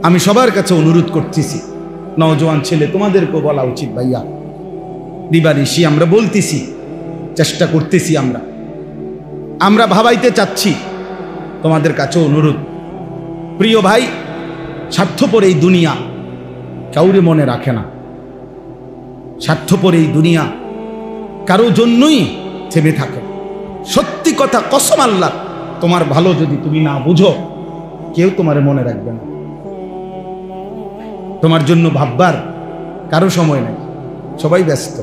আমি সবার কাছে অনুরোধ করতেছি, নওজোয়ান ছেলে তোমাদেরকেও বলা উচিত ভাইয়া, দিবানিশি আমরা বলতেছি, চেষ্টা করতেছি, আমরা ভাবাইতে চাচ্ছি, তোমাদের কাছে অনুরোধ। প্রিয় ভাই, স্বার্থপর এই দুনিয়া কাউরে মনে রাখে না। স্বার্থপর এই দুনিয়া কারো জন্যই থেমে থাকে। সত্যি কথা, কসম আল্লাহ, তোমার ভালো যদি তুমি না বুঝো, কেউ তোমারে মনে রাখবে না। তোমার জন্য ভাববার কারো সময় নেই, সবাই ব্যস্ত,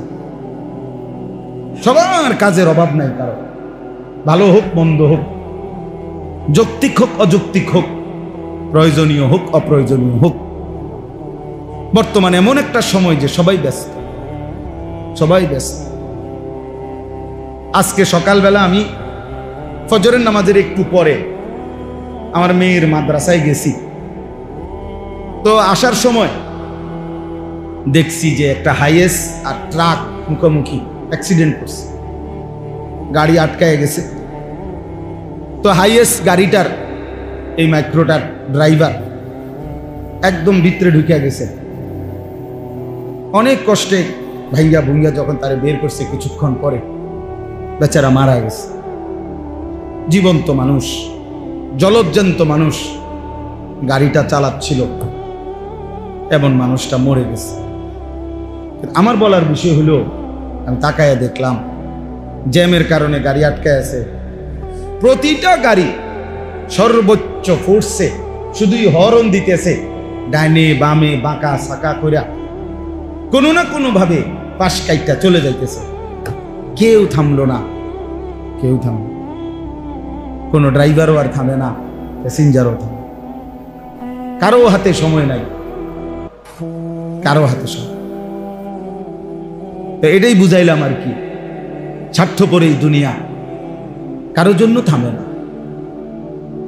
সবার কাজের অভাব নাই কারো। ভালো হোক মন্দ হোক, যৌক্তিক হোক অযৌক্তিক হোক, প্রয়োজনীয় হোক অপ্রয়োজনীয় হোক, বর্তমানে এমন একটা সময় যে সবাই ব্যস্ত, সবাই ব্যস্ত। আজকে সকালবেলা আমি ফজরের নামাজের একটু পরে আমার মেয়ের মাদ্রাসায় গেছি। তো আসার সময় দেখছি যে একটা হাইয়েস আর ট্রাক মুখোমুখি অ্যাক্সিডেন্ট করছে, গাড়ি আটকায় গেছে। তো হাইয়েস গাড়িটার এই মাইক্রোটার ড্রাইভার একদম ভিতরে ঢুকে গেছে। অনেক কষ্টে ভাইয়া ভুইয়া যখন তারে বের করছে, কিছুক্ষণ পরে বেচারা মারা গেছে। জীবন্ত মানুষ, জলজ্জান্ত মানুষ গাড়িটা চালাচ্ছিল, এমন মানুষটা মরে গেছে। আমার বলার বিষয় হলো, আমি তাকায়া দেখলাম জ্যামের কারণে গাড়ি আটকায় আছে। প্রতিটা গাড়ি সর্বোচ্চ ফোর্সে শুধুই হর্ন দিতেছে, ডাইনে বামে বাঁকা সাকা কইরা কোনো না কোনো ভাবে পাশ কাইটা চলে যাইতেছে। কেউ থামলো না, কেউ থামলো, কোনো ড্রাইভারও আর থামে না, প্যাসেঞ্জারও থামে। কারো হাতে সময় নাই, কারো হাতে সময়। তো এটাই বুঝাইলাম আর কি, স্বার্থপর এই দুনিয়া কারো জন্য থামে না,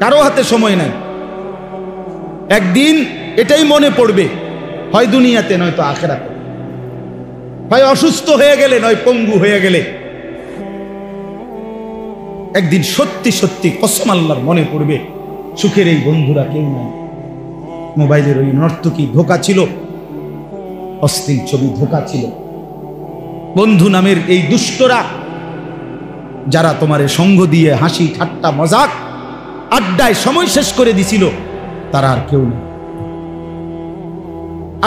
কারো হাতে সময় নাই। একদিন এটাই মনে পড়বে, হয় দুনিয়াতে নয়তো আখিরাতে, হয় অসুস্থ হয়ে গেলে নয় পঙ্গু হয়ে গেলে। একদিন সত্যি সত্যি কসম আল্লাহর মনে পড়বে, সুখের এই বন্ধুরা কেউ নাই। মোবাইলের ওই নর্তকী ধোঁকা ছিল, অশ্লীল ছবি ধোঁকা ছিল। বন্ধু নামের এই দুষ্টরা যারা তোমারে সঙ্গ দিয়ে হাসি ঠাট্টা মজাক আড্ডায় সময় শেষ করে দিছিল, তারা আর কেউ নেই,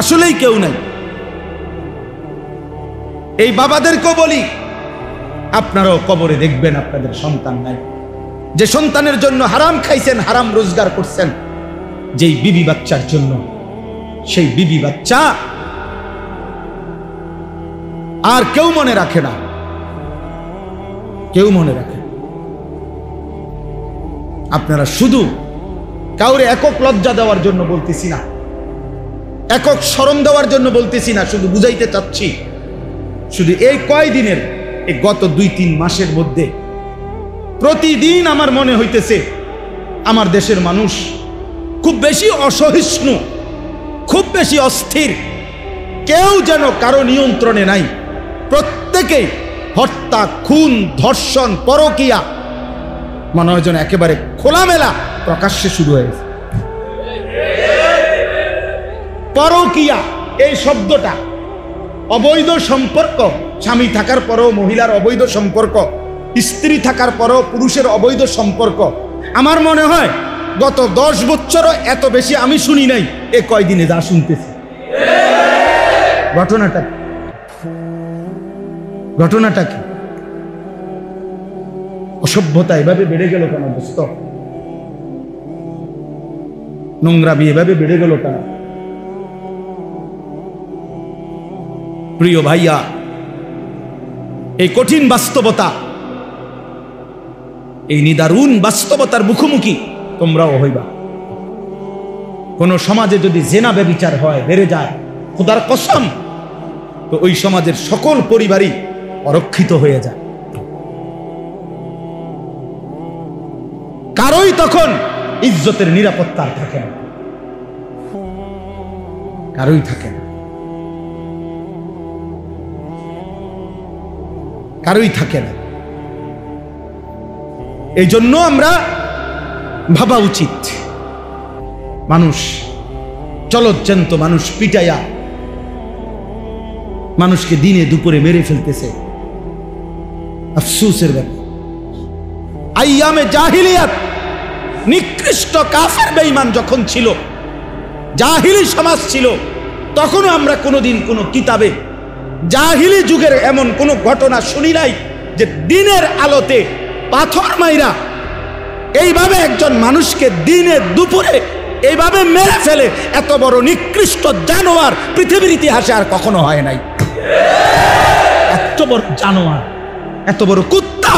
আসলেই কেউ নাই। এই বাবাদেরকেও বলি, আপনারাও কবরে দেখবেন আপনাদের সন্তান নাই। যে সন্তানের জন্য হারাম খাইছেন, হারাম রোজগার করছেন, যেই বিবি বাচ্চার জন্য, সেই বিবি বাচ্চা আর কেউ মনে রাখে না, কেউ মনে রাখে। আপনারা শুধু কাউরে একক লজ্জা দেওয়ার জন্য বলতেছি না, একক শরম দেওয়ার জন্য বলতেছি না, শুধু বুঝাইতে চাচ্ছি, শুধু এই কয়দিনের, এই গত 2-3 মাসের মধ্যে প্রতিদিন আমার মনে হইতেছে আমার দেশের মানুষ খুব বেশি অসহিষ্ণু, খুব বেশি অস্থির। কেউ যেন কারো নিয়ন্ত্রণে নাই, প্রত্যেকেই হত্যা, খুন, ধর্ষণ, পরকীয়া মনে হয় যেন একেবারে খোলামেলা প্রকাশ্যে শুরু হয়েছে। পরকীয়া এই শব্দটা, অবৈধ সম্পর্ক, স্বামী থাকার পরেও মহিলার অবৈধ সম্পর্ক, স্ত্রী থাকার পরেও পুরুষের অবৈধ সম্পর্ক, আমার মনে হয় গত 10 বছরও এত বেশি আমি শুনি নাই এ কয়দিনে যা শুনতেছি। ঘটনাটা কি? অসভ্যতা এভাবে বেড়ে গেল কেন দোস্ত? নোংরামি এভাবে বেড়ে গেল কেন? প্রিয় ভাইয়া, এই কঠিন বাস্তবতা, এই নিদারুণ বাস্তবতার মুখোমুখি তোমরাও হইবা। কোন সমাজে যদি জেনা ব্যভিচার হয়, বেড়ে যায়, খোদার কসম, তো ওই সমাজের সকল পরিবারই অরক্ষিত হয়ে যায়। কারোই তখন ইজ্জতের নিরাপত্তা থাকে না, কারোই থাকে না, কারোই থাকে না। এই জন্য আমরা ভাবা উচিত, মানুষ, চলজ্জান্ত মানুষ পিটাইয়া মানুষকে দিনে দুপুরে মেরে ফেলতেছে। আফসোসের ব্যাপার। আইয়ামে জাহিলিয়াত, নিকৃষ্ট কাফের বেঈমান যখন ছিল, জাহিলি সমাজ ছিল, তখনও আমরা কোনোদিন কোনো কিতাবে জাহিলি যুগের এমন কোনো ঘটনা শুনি নাই যে দিনের আলোতে পাথর মাইরা এইভাবে একজন মানুষকে দিনে দুপুরে এইভাবে মেরে ফেলে। এত বড় নিকৃষ্ট জানোয়ার পৃথিবীর ইতিহাসে আর কখনো হয় নাই। এত বড় জানোয়ার, এত বড় কুত্তা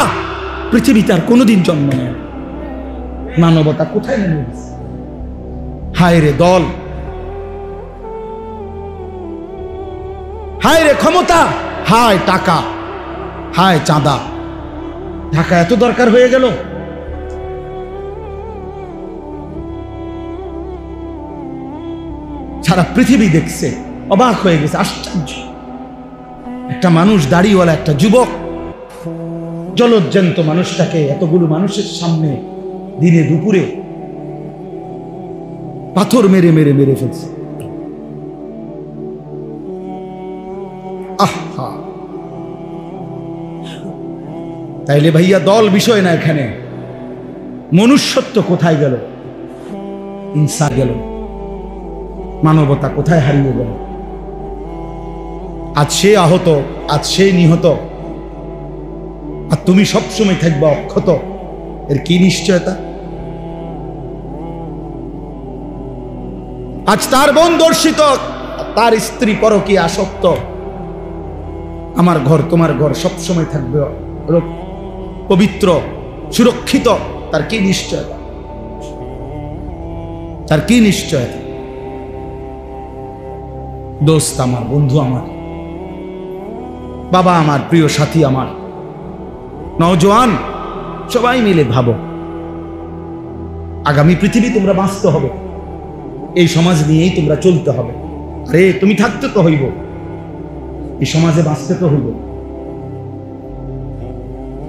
পৃথিবীতে আর কোনোদিন জন্ম নেয়। মানবতা কোথায় নেমে গেছে? হায় রে দল, হায় রে ক্ষমতা, হায় টাকা, হায় চাঁদা। ঢাকা এত দরকার হয়ে গেল। সারা পৃথিবী দেখছে, অবাক হয়ে গেছে, আশ্চর্য। একটা মানুষ, দাড়িওয়ালা একটা যুবক, জলজ্জান্ত মানুষটাকে এতগুলো মানুষের সামনে দিনে দুপুরে পাথর মেরে মেরে মেরে ফেলছে। আহা, তাইলে ভাইয়া দল বিষয় না, এখানে মনুষ্যত্ব কোথায় গেল? ইনসান গেল, মানবতা কোথায় হারিয়ে গেল? আজ সে আহত, আজ সে নিহত, আর তুমি সবসময় থাকবে অক্ষত। এর কি নিশ্চয়তা? আজ তার বোন দর্শিত, তার স্ত্রী পরকীয়া আসক্ত, আমার ঘর তোমার ঘর সবসময় থাকবে পবিত্র, সুরক্ষিত। তার কি নিশ্চয়তা? তার কি নিশ্চয়তা? দোস্ত আমার, বন্ধু আমার, বাবা আমার, প্রিয় সাথী আমার, নওজোয়ান, সবাই মিলে ভাবো, আগামী পৃথিবী তোমরা বাঁচতে হবে, এই সমাজ নিয়েই তোমরা চলতে হবে। আরে তুমি থাকতে তো হইব, এই সমাজে বাঁচতে তো হইব।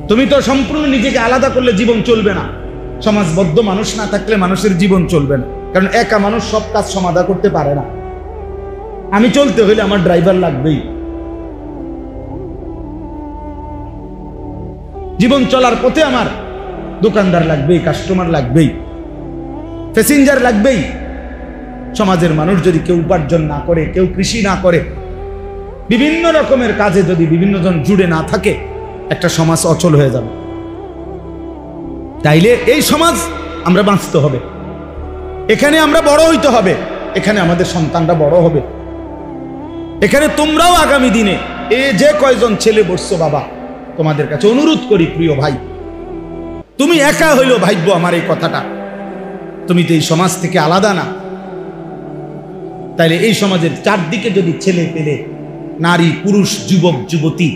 তুমি তো সম্পূর্ণ নিজেকে আলাদা করলে জীবন চলবে না। সমাজবদ্ধ মানুষ না থাকলে মানুষের জীবন চলবে না, কারণ একা মানুষ সব কাজ সমাধা করতে পারে না। আমি চলতে হইলে আমার ড্রাইভার লাগবেই, জীবন চলার পথে আমার দোকানদার লাগবেই, কাস্টমার লাগবেই, প্যাসেঞ্জার লাগবেই। সমাজের মানুষ যদি কেউ উপার্জন না করে, কেউ কৃষি না করে, বিভিন্ন রকমের কাজে যদি বিভিন্ন জন জুড়ে না থাকে, একটা সমাজ অচল হয়ে যাবে। তাইলে এই সমাজ আমরা বাঁচতে হবে, এখানে আমরা বড় হইতে হবে, এখানে আমাদের সন্তানরা বড় হবে, এখানে তোমরাও আগামী দিনে যে কয়জন ছেলে বসছো, বাবা তোমাদের কাছে অনুরোধ করি, প্রিয় ভাই, তুমি একা হইলেও ভাইব্য আমার এই কথাটা, তুমি তো এই সমাজ থেকে আলাদা না। তাইলে এই সমাজের চারদিকে যদি ছেলে পেলে, নারী পুরুষ, যুবক যুবতী,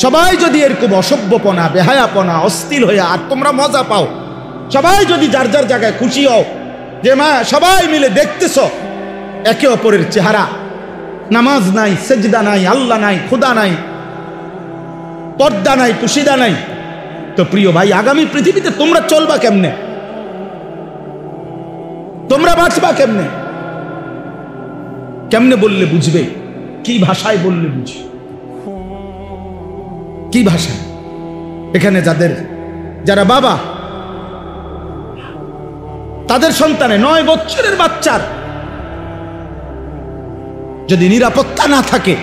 সবাই যদি এরকম অসভ্যপনা, বেহায়াপনা, অস্থির হয়ে আর তোমরা মজা পাও, সবাই যদি যার যার জায়গায় খুশি হও যে মা সবাই মিলে দেখতেছ একে অপরের চেহারা, নামাজ নাই, সেজদা নাই, আল্লাহ নাই, খুদা নাই, পর্দা নাই, পুশিদা নাই, তো প্রিয় ভাই আগামী পৃথিবীতে তোমরা চলবা কেমনে? তোমরা বাঁচবা কেমনে? কেমনে বললে বুঝবে? কি ভাষায় বললে বুঝবে? কি ভাষা? এখানে যারা বাবা, তাদের সন্তানে 9 বছরের বাচ্চার যদি নিরাপত্তা না থাকে,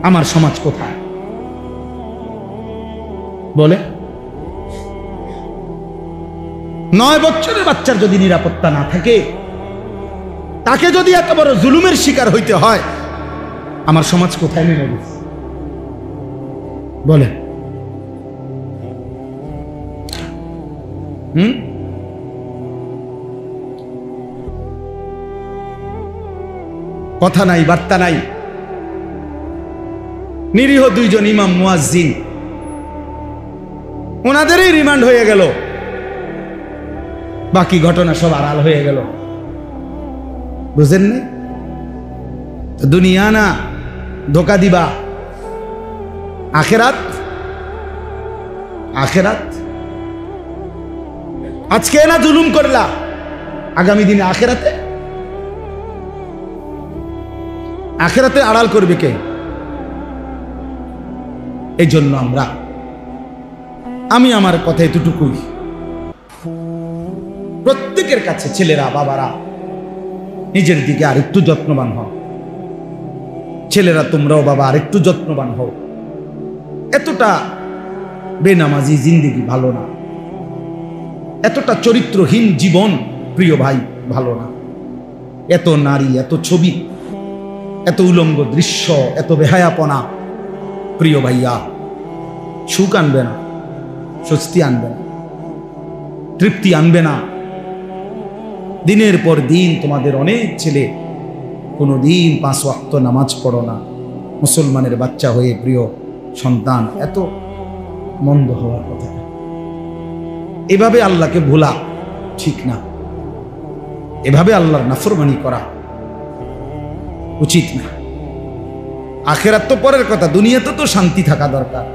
আমার সমাজ কোথায়? বলে 9 বছরের বাচ্চার যদি নিরাপত্তা না থাকে, তাকে যদি এত বড় জুলুমের শিকার হইতে হয়, আমার সমাজ কোথায় নেমে গেছে? বলে কথা নাই, বার্তা নাই। নিরীহ 2 জন ইমাম মুয়াজ্জিন, ওনাদেরই রিমান্ড হয়ে গেল, বাকি ঘটনা সব আড়াল হয়ে গেল। বুঝেন না? দুনিয়া না ধোকা দিবা, আখেরাত। আজকে না জুলুম করলা, আগামী দিনে আখেরাতে আখেরাতে আড়াল করবে কে? এই জন্য আমি আমার কথা এতটুকুই, প্রত্যেকের কাছে ছেলেরা বাবারা নিজের দিকে আরেকটু যত্নবান হও। ছেলেরা তোমরাও বাবা আরেকটু যত্নবান হও। এতটা বেনামাজি জিন্দেগি ভালো না, এতটা চরিত্রহীন জীবন প্রিয় ভাই ভালো না। এত নারী, এত ছবি, এত উলঙ্গ দৃশ্য, এত বেহায়াপনা প্রিয় ভাইয়া সুখ আনবে না, স্বস্তি আনবে না, তৃপ্তি আনবে না। দিনের পর দিন তোমাদের অনেক ছেলে কোনোদিন 5 ওয়াক্ত নামাজ পড়ো না, মুসলমানের বাচ্চা হয়ে প্রিয় সন্তান, এত মন্দ হওয়ার কথা। এভাবে আল্লাহকে ভোলা ঠিক না, এভাবে আল্লাহর নাফরমানি করা উচিত না। আখেরাত তো পরের কথা, দুনিয়াতে তো শান্তি থাকা দরকার,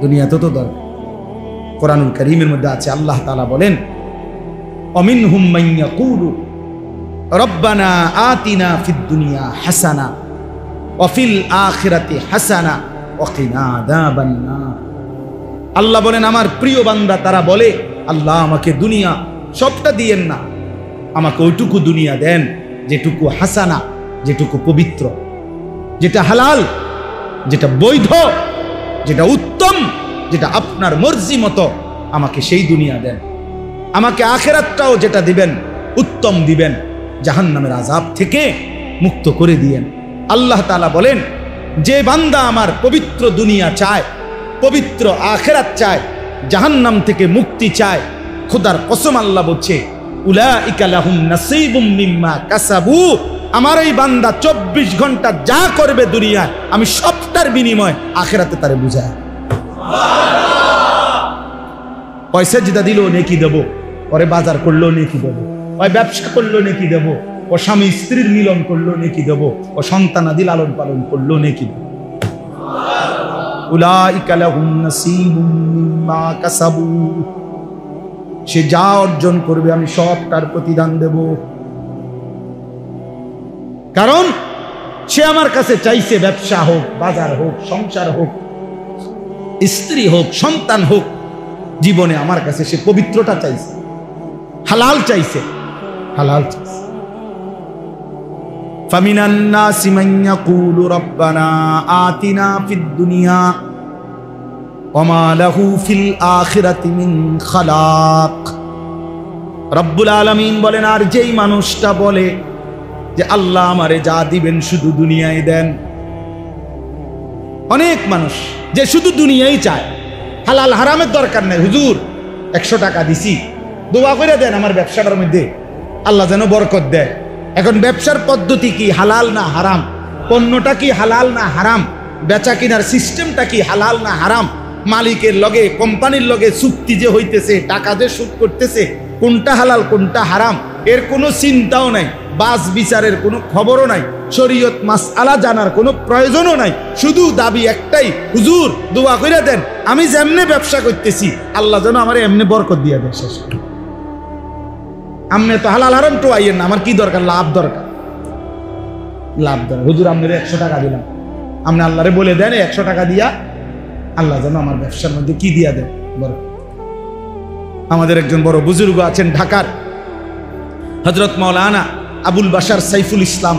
দুনিয়াতে তো দরকার। কোরআনুল কারীমের মধ্যে আছে, আল্লাহ তাআলা বলেন, অমিনহুম মান ইয়াকুলু রব্বানা আতিনা ফিদ দুনিয়া হাসানা ওয়া ফিল আখিরাতি হাসানা ওয়া কিনা আযাবান নার। আল্লাহ বলেন আমার প্রিয় বান্দা তারা বলে, আল্লাহ আমাকে দুনিয়া সবটা দিয়েন না, আমাকে ওইটুকু দুনিয়া দেন যেটুকু হাসানা, যেটুকু পবিত্র, যেটা হালাল, যেটা বৈধ, যেটা উত্তম, যেটা আপনার মর্জি মতো, আমাকে সেই দুনিয়া দেন। আমাকে আখেরাতটাও যেটা দিবেন উত্তম দিবেন, জাহান্নামের আযাব থেকে মুক্ত করে দিয়েন। আল্লাহ তাআলা বলেন, যে বান্দা আমার পবিত্র দুনিয়া চায়, পবিত্র আখেরাত চায়, জাহান্নাম থেকে মুক্তি চায়, খোদার কসম আল্লাহ বলছে, উলাইকা লাহুম নাসীবুম মিম্মা কাসাবু, আমার এই বান্দা 24 ঘন্টা যা করবে দুনিয়ায় আমি সবটার বিনিময় আখেরাতে তারে বুঝায়। পয়সা যেটা দিল নেকি দেবো, পরে বাজার করলো নেকি দেবো, ওই ব্যবসা করলো নেকি দেবো, ও স্বামী স্ত্রীর মিলন করলো নেকি দেবো, ও সন্তানাদি লালন পালন করলো নেকি দেবো। উলাইকা লাহুম নাসীবুম মিম্মা কাসাবু, সে যা অর্জন করবে আমি সবটার প্রতিদান দেব। কারণ সে আমার কাছে চাইছে, ব্যবসা হোক, বাজার হোক, সংসার হোক, স্ত্রী হোক, সন্তান হোক, জীবনে আমার কাছে সে পবিত্রতা চাইছে, হালাল চাইছে, হালাল চাইছে। ফামিনান নাসি মান ইয়াকুলু রব্বানা আতিনা ফিদ দুনিয়া ওয়া মা লাহু ফিল আখিরাতি মিন খালাক। রব্বুল আলামিন বলেন, আর যেই মানুষটা বলে যে আল্লাহ আমারে যা দিবেন শুধু দুনিয়ায় দেন। অনেক মানুষ যে শুধু দুনিয়াই চায়, হালাল হারামের দরকার নেই। হুজুর 100 টাকা দিছি, দোয়া করে দেন আমার ব্যবসাটার মধ্যে আল্লাহ যেন বরকত দেয়। এখন ব্যবসার পদ্ধতি কি হালাল না হারাম? পণ্যটা কি হালাল না হারাম? বেচা কিনার সিস্টেমটা কি হালাল না হারাম? মালিকের লগে, কোম্পানির লগে চুক্তি যে হইতেছে, টাকা যে সুদ করতেছে, কোনটা হালাল কোনটা হারাম এর কোনো চিন্তাও নাই, বাস বিচারের কোনো খবরও নাই, শরীয়ত মাসআলা জানার কোনো প্রয়োজনও নাই। শুধু দাবি একটাই, হুজুর দোয়া করে দেন আমি যেমনে ব্যবসা করতেছি আল্লাহ যেন আমার এমনি বরকত দিয়ে দেয়। শেষ, আমনে তো হালাল হারাম তো আইয়েন না, আমার কি দরকার? লাভ দরকার, লাভ দরকার। হুজুর আপনার 100 টাকা দিলাম, আপনি আল্লাহরে বলে দেন 100 টাকা দিয়া আল্লাহ যেন আমার ব্যবসার মধ্যে কি দিয়া দেন, বরকত। আমাদের একজন বড় বুজুর্গ আছেন ঢাকার, হযরত মাওলানা আবুল বাশার সাইফুল ইসলাম,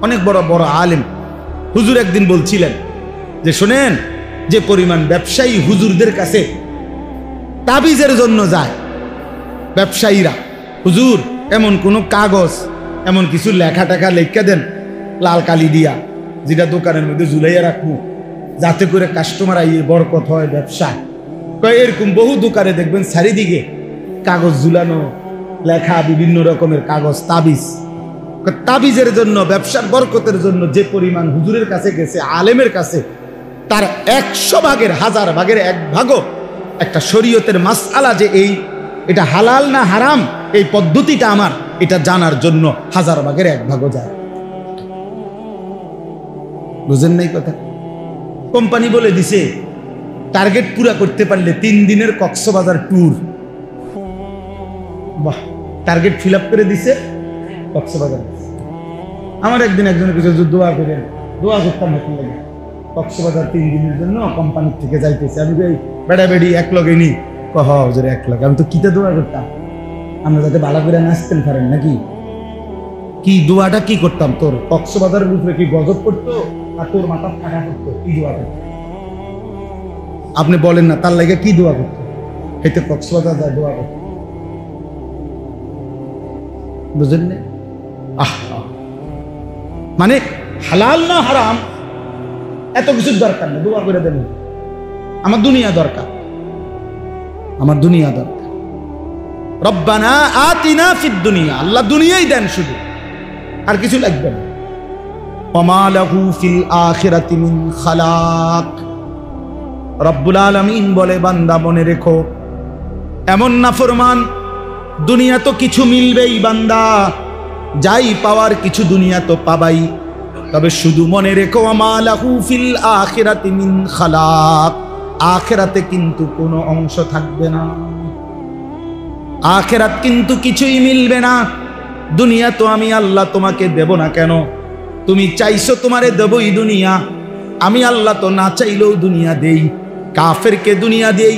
অনেক বড় বড় আলেম। হুজুর একদিন বলছিলেন যে শোনেন, যে পরিমাণ ব্যবসায়ী হুজুরদের কাছে তাবিজের জন্য যায়, ব্যবসায়ীরা, হুজুর এমন কোনো কাগজ, এমন কিছু লেখা টাকা লেখা দেন লাল কালি দিয়া, যেটা দোকানের মধ্যে ঝুলাইয়া রাখবো যাতে করে কাস্টমার আইয়ে বরকত হয় ব্যবসায়। এরকম বহু দোকানে দেখবেন চারিদিকে কাগজ ঝুলানো, লেখা বিভিন্ন রকমের কাগজ, তাবিজ। তাবিজের জন্য, ব্যবসার বরকতের জন্য যে পরিমাণ হুজুরের কাছে গেছে, আলেমের কাছে, তার 100 ভাগের 1000 ভাগের 1 ভাগও একটা শরীয়তের মাসআলা যে এটা হালাল না হারাম, এই পদ্ধতিটা আমার এটা জানার জন্য 1000 ভাগের 1 ভাগও যায়। বুঝেন নাই কথা? কোম্পানি বলে দিছে টার্গেট পুরা করতে পারলে 3 দিনের কক্সবাজার ট্যুর, বাহ, টার্গেট ফিল আপ করে দিছে, কক্সবাজার। আমার একদিন একজনের কিছু দোয়া করেন, দোয়া করতাম নতুন লাগে কক্সবাজার 3 দিনের জন্য কোম্পানির থেকে যাইতেছে। আমি এই বেড়া বেড়ি এক লগে নি কহ হুজুর এক লগে, আমি তো কিতে দোয়া করতাম, আমরা যাতে ভালো করে নাচতেন পারেন নাকি, কি দোয়াটা কি করতাম, তোর কক্সবাজারের উপরে কি গজব করতো আর তোর মাথা ফাঁকা করতো, কি দোয়া করতো আপনি বলেন না, তার লাগে কি দোয়া করতো, এতে কক্সবাজার যায় দোয়া করতো, বুঝলেন না? মানে হালাল না হারাম এত কিছুর দরকার নেই, দোয়া করে দেন, আমার দুনিয়া দরকার, আমার দুনিয়া দরকার। রব্বানা আতিনা ফিদ দুনিয়া, আল্লাহ দুনিয়াই দেন শুধু, আর কিছু লাগবে না। ওমা লাহু ফিল আখিরাতি মিন খালাক। রব্বুল আলামিন বলে, বান্দা মনে রেখো, এমন নাফরমান দুনিয়া তো কিছু মিলবেই বান্দা, যাই পাওয়ার কিছু দুনিয়া তো পাবাই, তবে শুধু মনে রেখো ওমা লাহু ফিল আখিরাতি মিন খালাক, আখিরাতে কিন্তু কোনো অংশ থাকবে না, আখিরাত কিন্তু কিছুই মিলবে না। দুনিয়া তো আমি আল্লাহ তোমাকে দেব না কেন, তুমি চাইছো তোমারে দেবই দুনিয়া, আমি আল্লাহ তো না চাইলেও দুনিয়া দেই। কাফেরকে দুনিয়া দেই,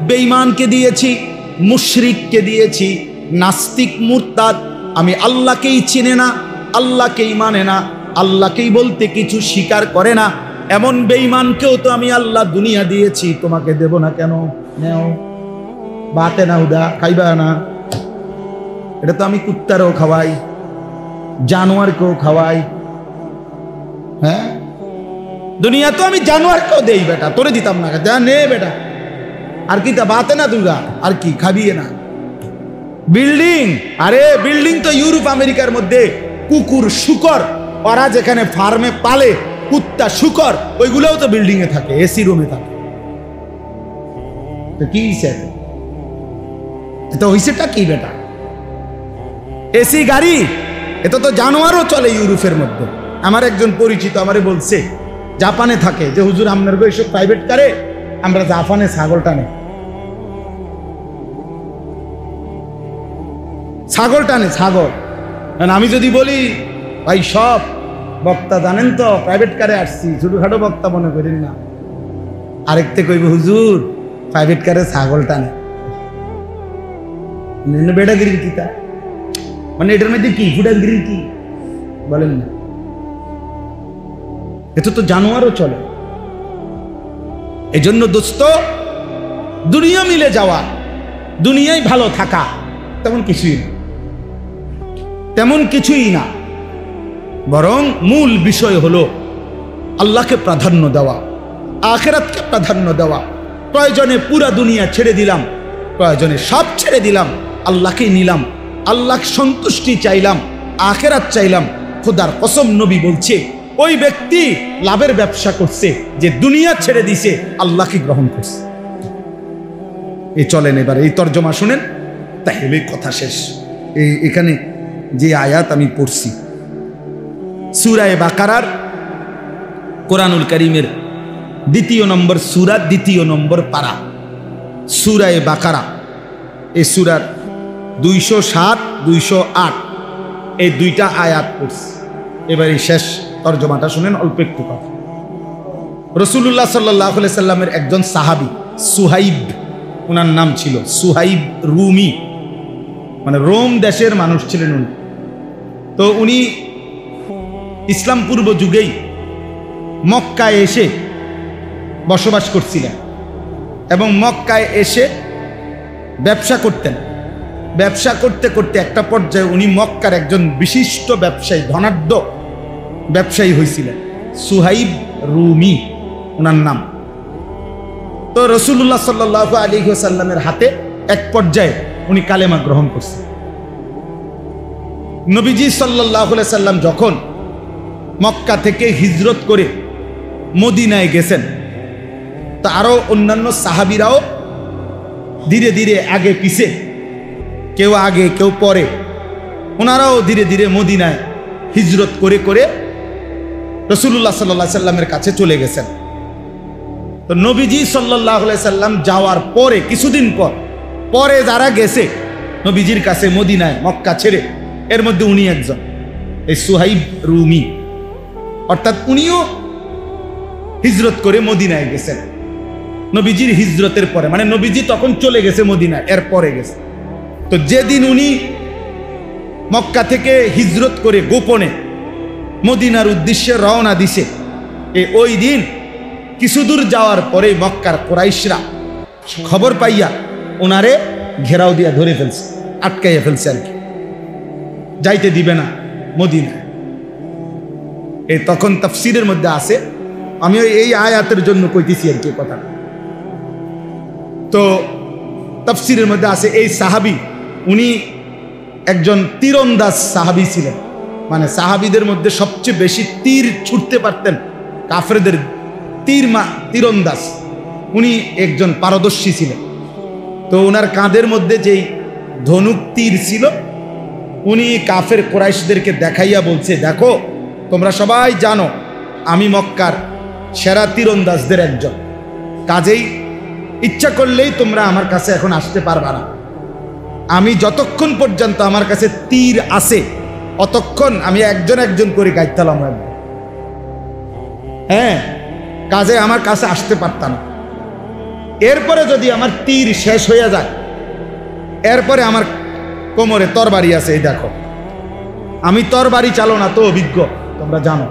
বেঈমানকে দিয়েছি, মুশরিককে দিয়েছি, নাস্তিক মুরতাদ আমি আল্লাহকেই চিনে না, আল্লাহকেই মানে না, আল্লাহকেই বলতে কিছু স্বীকার করে না, এমন বেঈমানকেও তো আমি আল্লাহ দুনিয়া দিয়েছি, তোমাকে দেব না কেন? নেও, বাতে না উদা খাইবা না, এটা তো আমি কুত্তারও খাওয়াই, জানোয়ারকেও খাওয়াই, হ্যাঁ দুনিয়া তো আমি জানোয়ারকেও দেই, বেটা তোরে দিতাম না, যা নে বেটা, আর কি তা বাতে না দুগা, আর কি খাবিয়ে না। বিল্ডিং, আরে বিল্ডিং তো ইউরোপ আমেরিকার মধ্যে কুকুর শুকর ওরা যেখানে ফার্মে পালে কুত্তা শুকর, ওইগুলোও তো বিল্ডিং এ থাকে, এসি রুমে থাকে, তো কি এটা হইছেটা কি বেটা? এসি গাড়ি, এটা তো জানোয়ারও চলে ইউরোপের মধ্যে। আমার একজন পরিচিত আমারে বলছে, জাপানে থাকে, যে হুজুর আপনার এসব প্রাইভেট কারে আমরা জাপানে ছাগল টানে, ছাগল টানে, ছাগল। আমি যদি বলি ভাই সব বক্তা জানেন তো প্রাইভেট কারে আসছি, ছোটখাটো বক্তা মনে করেন না, আরেকতে কইব হুজুর প্রাইভেট কারে ছাগল টানে, বেটাগিরি কি তা, মানে এটার মধ্যে কি ফুটাগিরি কি বলেন না, এটা তো জানোয়ারও চলে। এজন্য দোস্ত, দুনিয়া মিলে যাওয়া, দুনিয়ায় ভালো থাকা তেমন কিছুই না, তেমন কিছুই না, বরং মূল বিষয় হলো আল্লাহকে প্রাধান্য দেওয়া, আখিরাতকে প্রাধান্য দেওয়া। প্রয়োজনে পুরা দুনিয়া ছেড়ে দিলাম, প্রয়োজনে সব ছেড়ে দিলাম, আল্লাহকে নিলাম, আল্লাহ সন্তুষ্টি চাইলাম, আখিরাত চাইলাম। খোদার কসম নবী বলছে, ওই ব্যক্তি লাভের ব্যবসা করছে যে দুনিয়া ছেড়ে দিছে, আল্লাহকে গ্রহণ করছে। এই চলেন এবার এই তর্জমা শুনেন, তাহলে কথা শেষ। এখানে যে আয়াত আমি পড়ছি সূরা বাকারার, কোরআনুল কারীমের 2 নম্বর সূরা, 2 নম্বর পারা, সূরা বাকারা। এই সূরার 207, 208 এই 2টা আয়াত পড়ছি। এবার এই শেষ তর্জমাটা শুনেন, অল্প একটু কথা। রাসূলুল্লাহ সাল্লাল্লাহু আলাইহি সাল্লামের একজন সাহাবী সুহাইব, ওনার নাম ছিল সুহাইব রুমি, মানে রোম দেশের মানুষ ছিলেন উনি। তো উনি ইসলাম পূর্ব যুগেই মক্কায় এসে বসবাস করছিলেন এবং মক্কায় এসে ব্যবসা করতেন। ব্যবসা করতে করতে একটা পর্যায়ে উনি মক্কার একজন বিশিষ্ট ব্যবসায়ী, ধনাঢ্য ব্যবসায়ী হয়েছিলেন, সুহাইব রুমি ওনার নাম। তো রাসূলুল্লাহ সাল্লাল্লাহু আলাইহি ওয়াসাল্লামের হাতে এক পর্যায়ে উনি কালেমা গ্রহণ করছেন। নবীজি সাল্লাল্লাহু আলাইহি সাল্লাম যখন মক্কা থেকে হিজরত করে মদিনায় গেছেন, তা আরো অন্যান্য সাহাবীরাও ধীরে ধীরে আগে পিছে, কেউ আগে কেউ পরে, ওনারাও ধীরে ধীরে মদিনায় হিজরত করে করে রাসূলুল্লাহ সাল্লাল্লাহু আলাইহি সাল্লামের কাছে চলে গেছেন। তো নবীজি সাল্লাল্লাহু আলাইহি সাল্লাম যাওয়ার পরে কিছুদিন পরে যারা গেছে নবীজির কাছে মদিনায় মক্কা ছেড়ে, এর মধ্যে উনি একজন, এই সুহাইব রুমি, অর্থাৎ উনিও হিজরত করে মদিনায় গেছেন নবীজির হিজরতের পরে, মানে নবীজি তখন চলে গেছে মদিনায়, এর পরে গেছে। তো যেদিন উনি মক্কা থেকে হিজরত করে গোপনে মদিনার উদ্দেশ্যে রওনা দিছে, ওই দিন কিছু দূর যাওয়ার পরে মক্কার কুরাইশরা খবর পাইয়া ওনারে ঘেরাও দিয়া ধরে ফেলছে, আটকাইয়া ফেলছে আর কি, যাইতে দিবে না মদিনায়। তখন তাফসীরের মধ্যে আছে, আমি এই আয়াতের জন্য কইতেছি আর কি কথা। তো তাফসীরের মধ্যে আছে এই সাহাবী উনি একজন তীরন্দাজ সাহাবী ছিলেন, মানে সাহাবীদের মধ্যে সবচেয়ে বেশি তীর ছুটতে পারতেন, কাফেরদের তীরন্দাজ উনি একজন পারদর্শী ছিলেন। তো ওনার কাঁধের মধ্যে যেই ধনুক তীর ছিল, উনি কাফের কুরাইশদেরকে দেখাইয়া বলছে, দেখো তোমরা সবাই জানো আমি মক্কার সেরা তীরন্দাজদের একজন, কাজেই ইচ্ছা করলেই তোমরা আমার কাছে এখন আসতে পারবা না। আমি যতক্ষণ পর্যন্ত আমার কাছে তীর আছে অতক্ষণ আমি একজন একজন করে গাইতালাম, হ্যাঁ, কাজে আমার কাছে আসতে পারতাম না। এরপরে যদি আমার তীর শেষ হয়ে যায়, এরপরে আমার কোমরে তরবারি আছে, এই দেখো আমি তরবারি চালনা তো অভিজ্ঞ, তোমরা জানো।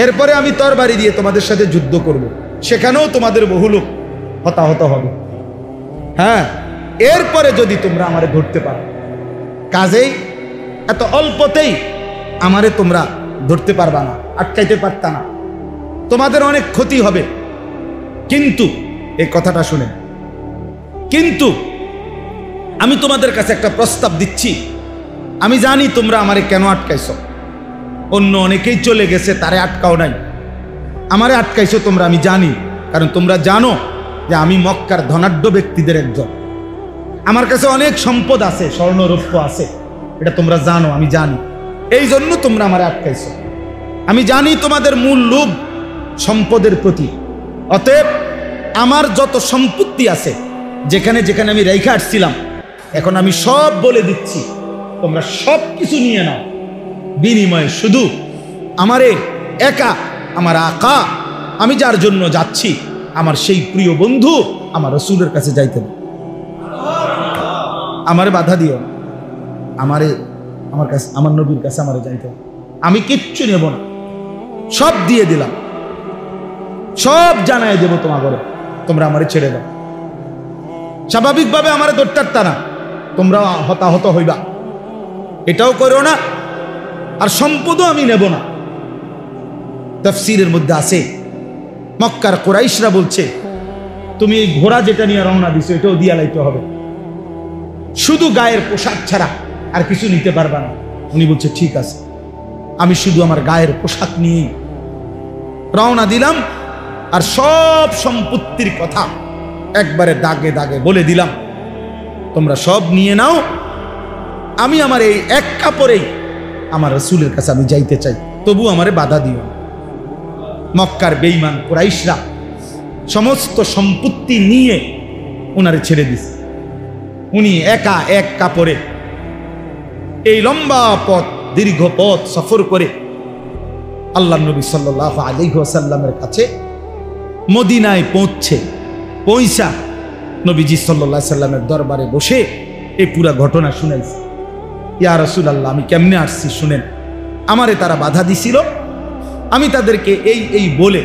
এরপরে আমি তরবারি দিয়ে তোমাদের সাথে যুদ্ধ করব, সেখানেও তোমাদের বহু লোক হতাহত হবে, হ্যাঁ। এরপরে যদি তোমরা আমারে ধরতে পারো, কাজেই এত অল্পতেই আমারে তোমরা ধরতে পারবা না, আটকাইতে পারতা না, তোমাদের অনেক ক্ষতি হবে। কিন্তু এই কথাটা শুনে, কিন্তু আমি তোমাদের কাছে একটা প্রস্তাব দিচ্ছি, আমি জানি তোমরা আমারে কেন আটকাইছো, অন্য অনেকেই চলে গেছে তারে আটকাও নাই, আমারে আটকাইছো তোমরা, আমি জানি, কারণ তোমরা জানো যে আমি মক্কার ধনাঢ্য ব্যক্তিদের একজন, আমার কাছে অনেক সম্পদ আছে, স্বর্ণ রৌপ্য আছে, এটা তোমরা জানো, আমি জানি, এই জন্য তোমরা আমারে আটকাইছো। আমি জানি তোমাদের মূল লোভ সম্পদের প্রতি, অতএব আমার যত সম্পত্তি আছে যেখানে যেখানে আমি রেখে আসছিলাম, এখন আমি সব বলে দিচ্ছি, তোমরা সব কিছু নিয়ে নাও, বিনিময়ে শুধু আমারে একা আমার আকা, আমি যার জন্য যাচ্ছি, আমার সেই প্রিয় বন্ধু আমার রাসূলের কাছে যাইতে না, আমারে বাধা দিও, আমারে আমার কাছে, আমার নবীর কাছে আমারে যাইতে, আমি কিচ্ছু নেব না, সব দিয়ে দিলাম, সব জানাই দেব তোমাকে, তোমরা আমারে ছেড়ে দাও। স্বাভাবিকভাবে আমারে ধরতে পারতা না, তোমরা হতাহত হইবা, এটাও করো না, আর সম্পদও আমি নেব না। তাফসীরের মধ্যে আছে মক্কার কুরাইশরা বলছে, তুমি এই ঘোড়া যেটা নিয়ে রওনা দিছো এটাও দিয়া লাইতে হবে, শুধু গায়ের পোশাক ছাড়া আর কিছু নিতে পারবা না। উনি বলছে ঠিক আছে, আমি শুধু আমার গায়ের পোশাক নিয়ে রওনা দিলাম, আর সব সম্পত্তির কথা একবারে দাগে দাগে বলে দিলাম, তোমরা সব নিয়ে নাও, আমি আমার এই এক কাপড়েই আমার রাসূলের কাছে আমি যাইতে চাই, তবু আমারে বাধা দিও। মক্কার বেঈমান কুরাইশরা সমস্ত সম্পত্তি নিয়ে উনারে ছেড়ে দিছে, উনি একা এক কাপড়ে এই লম্বা পথ, দীর্ঘ পথ সফর করে আল্লাহ নবী সাল্লাল্লাহু আলাইহি ওয়াসাল্লামের কাছে মদিনায় পৌঁছা নবীজি সাল্লাল্লাহু আলাইহি সাল্লামের দরবারে বসে এই পুরা ঘটনা শুনাইছে। ইয়া রাসূলুল্লাহ, আমি কেমনে আসছি শুনেন, আমারে তারা বাধা দিছিল, আমি তাদেরকে এই বলে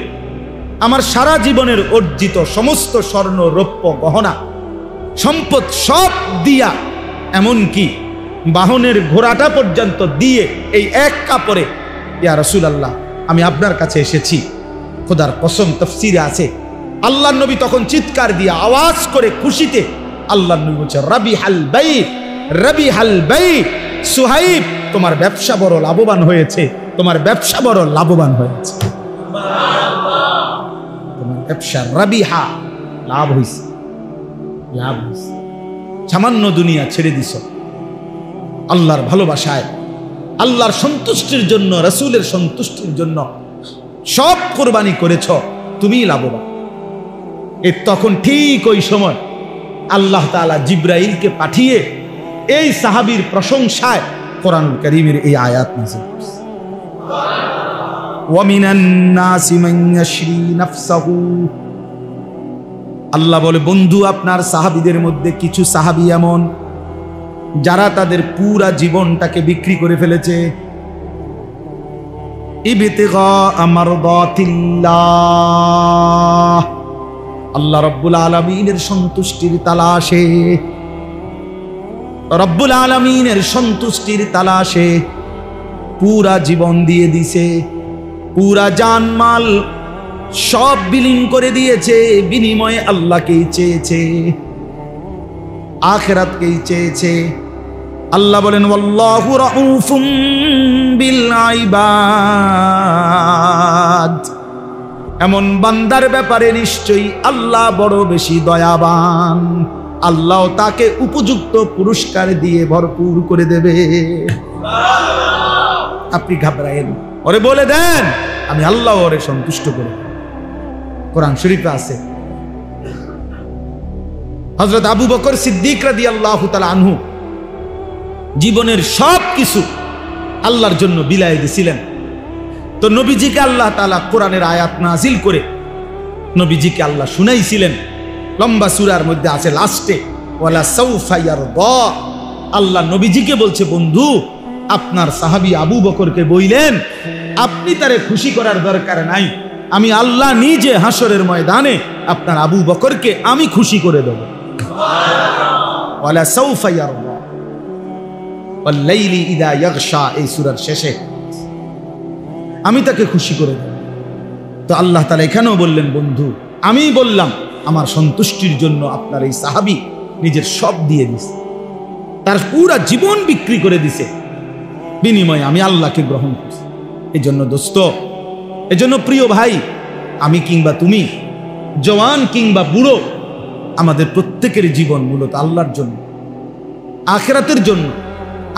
আমার সারা জীবনের অর্জিত সমস্ত স্বর্ণ রৌপ্য গহনা সম্পদ সব দিয়া, এমনকি বাহনের ঘোড়াটা পর্যন্ত দিয়ে এই এক কাপড়ে, ইয়া রাসূলুল্লাহ আমি আপনার কাছে এসেছি। খোদার কসম, তাফসীরে আছে আল্লাহর নবী তখন চিৎকার দিয়ে আওয়াজ করে খুশিতে আল্লাহর নবী বলছে, রাবিহাল বাই, রাবিহাল বাই, সুহাইব তোমার ব্যবসা বড় লাভবান হয়েছে, তোমার ব্যবসা বড় লাভবান হয়েছে, তোমার ব্যবসা রাবিহা, লাভ হয়েছে, লাভ হয়েছে। সামান্য দুনিয়া ছেড়ে দিছ, আল্লাহর ভালোবাসায়, আল্লাহর সন্তুষ্টির জন্য, রাসূলের সন্তুষ্টির জন্য সব কোরবানি করেছ, তুমি লাভবান। তখন ঠিক ওই সময় আল্লাহ তাআলা জিব্রাইলকে পাঠিয়ে এই সাহাবীর প্রশংসায় কোরআনুল কারীমের এই আয়াত নাযিল হয়েছে। ওয়া মিনান নাসি মান ইয়াশরি নাফসাহু, আল্লাহ বলে বন্ধু আপনার সাহাবীদের মধ্যে কিছু সাহাবী এমন যারা তাদের পুরা জীবনটাকে বিক্রি করে ফেলেছে ইবতিগা মারদাতিল্লাহ, আল্লাহ রাব্বুল আলামিনের সন্তুষ্টির তালাশে, রব্বুল আলামিনের সন্তুষ্টির তালাশে পুরা জীবন দিয়ে দিছে, পুরা জানমাল সব বিলীন করে দিয়েছে, বিনিময়ে আল্লাহকেই চেয়েছে, আখিরাতকেই চেয়েছে। আল্লাহ বলেন ওয়াল্লাহু রাউফুম বিল ইবাদ, এমন বান্দার ব্যাপারে নিশ্চয়ই আল্লাহ বড় বেশি দয়াবান, আল্লাহ তাকে উপযুক্ত পুরস্কার দিয়ে ভরপুর করে দেবে। আপনি ঘাবড়ায়েন, ওরে বলে দেন আমি আল্লাহ ওরে সন্তুষ্ট করে। কোরআন শরীফে আছে হযরত আবু বকর সিদ্দিক রাদিয়াল্লাহু তাআলা আনহু জীবনের সব কিছু আল্লাহর জন্য বিলায় দিয়েছিলেন। তো নবীজিকে আল্লাহ তাআলা কোরআনের আয়াত নাজিল করে নবীজিকে আল্লাহ শুনাইছিলেন। লম্বা সূরার মধ্যে আছে লাস্টে ওয়ালা সাউফা ইয়ারদা, আল্লাহ নবীজিকে বলছে বন্ধু আপনার সাহাবী আবু বকরকে বললেন আপনি তারে খুশি করার দরকার নাই, আমি আল্লাহ নিজে হাসরের ময়দানে আপনার আবু বকরকে আমি খুশি করে দেব। ওয়ালা সাউফা ইয়ারদা ওয়াল লাইলি ইযা ইয়াগশা, এই সূরার শেষে আমি তাকে খুশি করে দেব। তো আল্লাহ তাআলা এখানেও বললেন বন্ধু আমি বললাম আমার সন্তুষ্টির জন্য আপনার এই সাহাবী নিজের সব দিয়ে দিছে, তার পুরা জীবন বিক্রি করে দিছে, বিনিময়ে আমি আল্লাহকে গ্রহণ করছি। এই জন্য দোস্ত, এই জন্য প্রিয় ভাই, আমি কিংবা তুমি, জওয়ান কিংবা বুড়ো, আমাদের প্রত্যেকের জীবন মূলত আল্লাহর জন্য, আখিরাতের জন্য।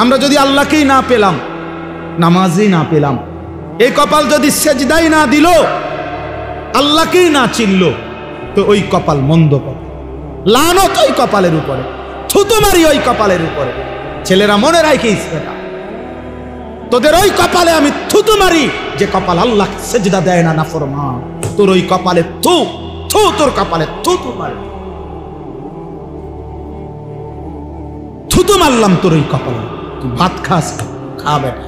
আমরা যদি আল্লাহকেই না পেলাম, নামাজেই না পেলাম, এই কপাল যদি সেজদাই না দিল, আল্লাহকেই না চিনল, তো ওই কপাল মন্দ কপাল, লানত ওই কপালের উপরে, থুতু মারি ওই কপালের উপরে। ছেলেরা মনে রাখিস এটা, তোদের ওই কপালে আমি থুতু মারি যে কপাল আল্লাহ সেজদা দেয় না, নাফরমান। তোর ওই কপালে থু থু, তোর কপালে থুতু মারি, থুতু মারলাম তোর ওই কপালে। তুই ভাত খাস, খা বেটা,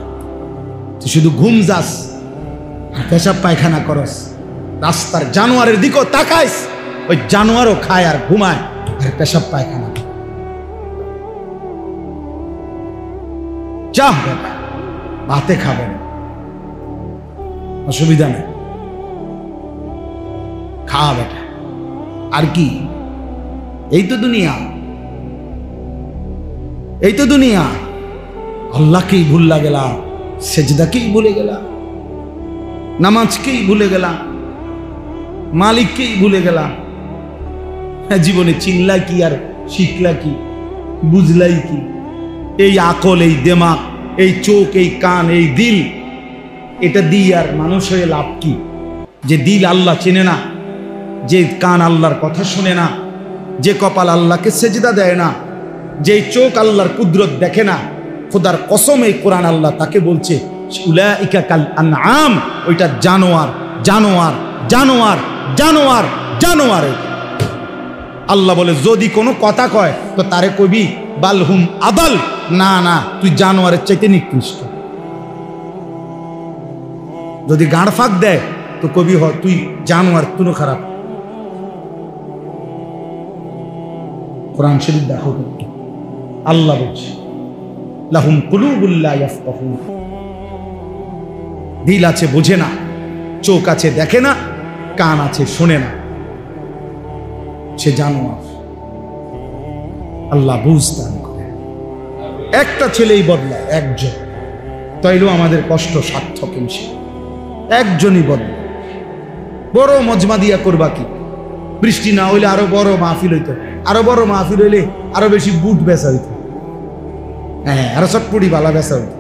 তুই শুধু ঘুম যাস আর পেশাব পায়খানা করস, রাস্তার জানোয়ারের দিকেও তাকাইস, ওই জানোয়ারও খায় আর ঘুমায় আর পেশাব পায়খানা। যা বেটা, ভাতে খাবেন, অসুবিধা নেই, খা বেটা। আর কি, এই তো দুনিয়া, এই তো দুনিয়া। আল্লাহকেই ভুললা গেলা, সেজদাকেই ভুলে গেলা, নামাজকেই ভুলে গেলা, মালিককেই ভুলে গেলা। জীবনে চিনলা কি আর শিখলা কি, বুঝলাই কি? এই আকল, এই দেমাগ, এই চোখ, এই কান, এই দিল, এটা দিয়ে আর মানুষ হয়ে লাভ কি? যে দিল আল্লাহ চেনে না, যে কান আল্লাহর কথা শুনে না, যে কপাল আল্লাহকে সেজদা দেয় না, যে চোখ আল্লাহর কুদরত দেখে না, খোদার কসম এই কোরআন আল্লাহ তাকে বলছে উলাইকা কাল আনআম, ওইটা জানোয়ার, জানোয়ার, জানোয়ার, জানোয়ার, জানোয়ার। আল্লাহ বলে যদি কোনো কথা কয় তো তারে কবি বালহুম আদাল, না না তুই জানোয়ারের চাইতে নিকৃষ্ট। যদি গাঁড় ফাঁক দেয় তো কবি হয় তুই জানোয়ার, তুই খারাপ। কোরআন শরীফ দেখো, আল্লাহ বলছে লাহুম কুলুবুল লা ইয়াফকাহুন, দিল আছে বোঝে না, চোখ আছে দেখে না, কান আছে শোনে না, সে জানোয়ার। আল্লাহ বুঝদান করে। একটা ছেলেই বদলায়, একজন, তাইলেও আমাদের কষ্ট সার্থক ইনশাআল্লাহ। একজনই বদলায়। বড় মজমা দিয়া করবা কি? বৃষ্টি না হইলে আরো বড় মাহফিল হইতো, আরো বড় মাহফিল হইলে আরো বেশি বুট বেচা হইতো, হ্যাঁ আরো চটপটি বালা বেচা হইতো।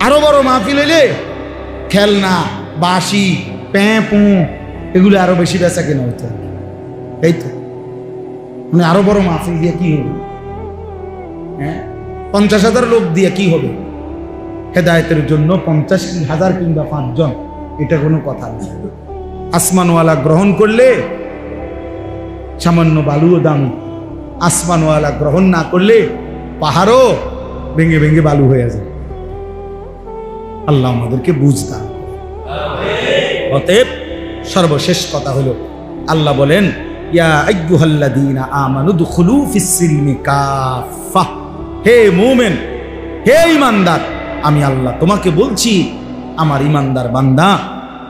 আরো বড় মাহফিল হইলে খেলনা, বাঁশি, প্যাঁপু, এগুলো আরো বেশি বেচা কেনা হইতো। এই তো মানে আরো বড় মাহফিল দিয়ে কি হবে? হ্যাঁ, 50,000 লোক দিয়ে কি হবে? হেদায়েতের জন্য 50,000 কিংবা 5 জন, এটা কোনো কথা না। আসমানওয়ালা গ্রহণ করলে সামান্য বালুও দামি, আসমানওয়ালা গ্রহণ না করলে পাহাড়ও ভেঙে ভেঙে বালু হয়ে যায়। আল্লাহ আমাদেরকে বুঝতাম। অতএব সর্বশেষ কথা হলো, আল্লাহ বলেন ইয়া আইয়ুহাল্লাযীনা আমানু দুখুলু ফিস-সিলমি কাফা। হে মুমিন, হে ঈমানদার, আমি আল্লাহ তোমাকে বলছি আমার ঈমানদার বান্দা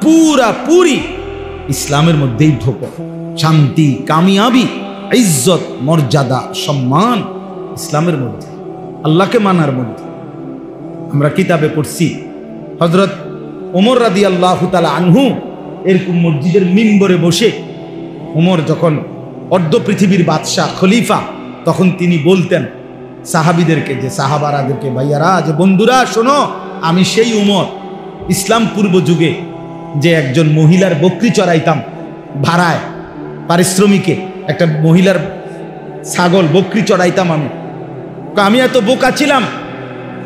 পুরাপুরি ইসলামের মধ্যেই ঢোকো। শান্তি, কামিয়াবি, ইজ্জত, মর্যাদা, সম্মান ইসলামের মধ্যে, আল্লাহকে মানার মধ্যে। আমরা কিতাবে পড়ছি হযরত ওমর রাদিয়াল্লাহু তাআলা আনহু এরকম মসজিদের মিম্বরে বসে, ওমর যখন অর্ধ পৃথিবীর বাদশাহ খলিফা, তখন তিনি বলতেন সাহাবীদেরকে, যে সাহাবারাদেরকে, ভাইয়ারা, যে বন্ধুরা শোনো, আমি সেই ওমর ইসলাম পূর্ব যুগে যে একজন মহিলার বকরি চড়াইতাম ভাড়ায়, পারিশ্রমিকে একটা মহিলার ছাগল বকরি চড়াইতাম। আমি এত বোকা ছিলাম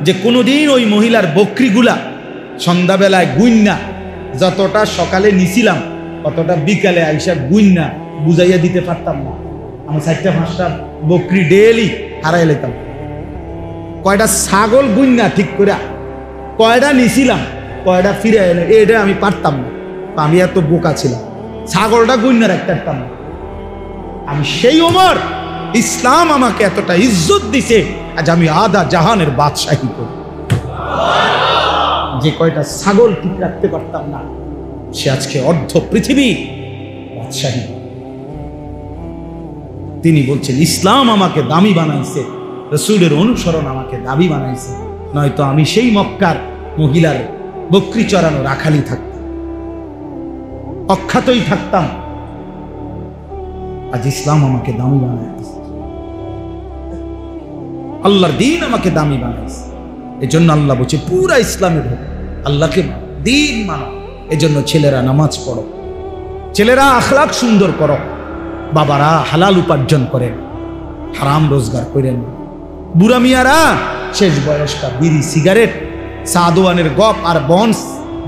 যে কোনোদিন ওই মহিলার বকরিগুলা সন্ধ্যাবেলায় গুইন্না, যতটা সকালে নিছিলাম অতটা বিকালে আইসা গুইন্না বুঝাইয়া দিতে পারতাম না। আমি 4-5টা বকরি ডেলি হারাই লেতাম। কয়টা ছাগল গুইন্না ঠিক করে কয়টা নিছিলাম, কয়টা ফিরে এনে, এটা আমি পারতাম না। আমি এত বোকা ছিলাম, ছাগলটা গুইন্না রাখতে পারতাম না। আমি সেই ওমর, ইসলাম আমাকে এতটা ইজ্জত দিছে, আজ আমি আধা জাহানের বাদশাহী করি। যে কয়টা ছাগল ঠিক রাখতে পারতাম না, সে আজকে অর্ধ পৃথিবী বাদশাহী। তিনি বলছেন ইসলাম আমাকে দামি বানাইছে, রাসূলের অনুসরণ আমাকে দামি বানাইছে, নয়তো আমি সেই মক্কার মহিলার বকরি চড়ানো রাখালি থাকতাম, অখ্যাতই থাকতাম। আজ ইসলাম আমাকে দামি বানাইছে, আল্লাহর দ্বীন আমাকে দামি বানাইছে। এজন্য আল্লাহ বলছে পুরা ইসলামের হোক, আল্লাহকে দ্বীন মানো। এজন্য ছেলেরা নামাজ পড়ো, ছেলেরা আখলাক সুন্দর করো, বাবারা হালাল উপার্জন করেন, হারাম রোজগার করেন। বুড়া মিয়ারা শেষ বয়সটা বিড়ি, সিগারেট, সাদওয়ানের গপ আর বন্স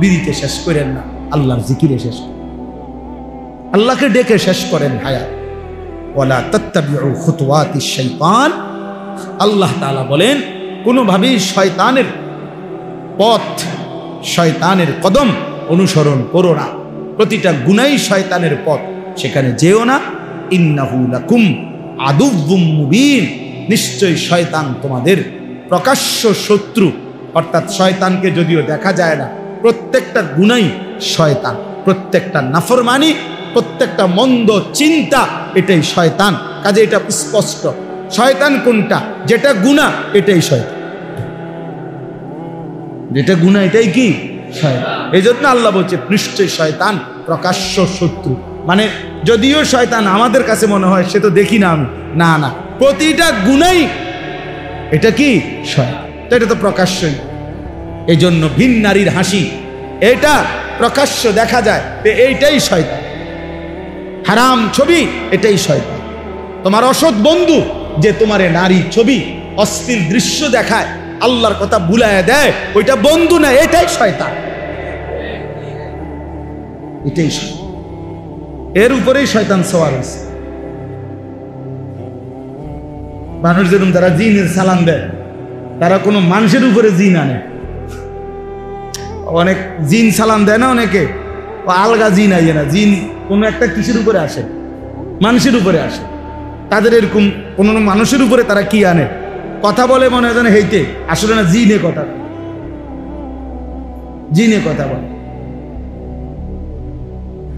বিড়িতে শেষ করেন না, আল্লাহর জিকিরে শেষ করেন, আল্লাহকে ডেকে শেষ করেন হায়াত। ওয়ালা তাত্তাবিউ খুতুওয়াতিশ শাইতান। আল্লাহ তাআলা বলেন কোনোভাবেই শয়তানের পথ, শয়তানের কদম অনুসরণ করো না। প্রতিটা গুনাহই শয়তানের পথ, সেখানে যেও না। ইন্নাহু লাকুম আদুউম মুবিন। নিশ্চয়ই শয়তান তোমাদের প্রকাশ্য শত্রু। অর্থাৎ শয়তানকে যদিও দেখা যায় না, প্রত্যেকটা গুনাহই শয়তান, প্রত্যেকটা নাফরমানি, প্রত্যেকটা মন্দ চিন্তা, এটাই শয়তান। কাজে এটা স্পষ্ট, শয়তান কোনটা, যেটা গুনাহ এটাই শয়তান, যেটা গুনাহ এটাই কি শয়তান। এই জন্য আল্লাহ বলছে নিশ্চয়ই শয়তান প্রকাশ্য শত্রু। মানে যদিও শয়তান আমাদের কাছে মনে হয় সে তো দেখি না আমি, না না, প্রতিটা গুনাহই এটা কি শয়তান, এটা তো প্রকাশ্যই। এই জন্য ভিন নারীর হাসি, এটা প্রকাশ্য দেখা যায়, এইটাই শয়তান। হারাম ছবি, এটাই শয়তান। তোমার অসৎ বন্ধু যে তোমারে নারী ছবি, অশ্লীল দৃশ্য দেখায়, আল্লাহর কথা ভুলায় দেয়, ওইটা বন্ধু না, এটাই শয়তান, এটাই শয়তান। এর উপরেই শয়তান সওয়ার হয়েছে। মানুষ যেরকম যারা জিনের সালাম দেয়, তারা কোনো মানুষের উপরে জিন আনে। অনেক জিন সালাম দেয় না, অনেকে আলগা জিন আইয়ে না, জিন কোনো একটা কিসের উপরে আসে, মানুষের উপরে আসে। তাদের এরকম কোন মানুষের উপরে তারা কি আনে, কথা বলে মনে হয় যেন হেইতে, আসলে না, জিনে কথা, জিনে কথা বলে।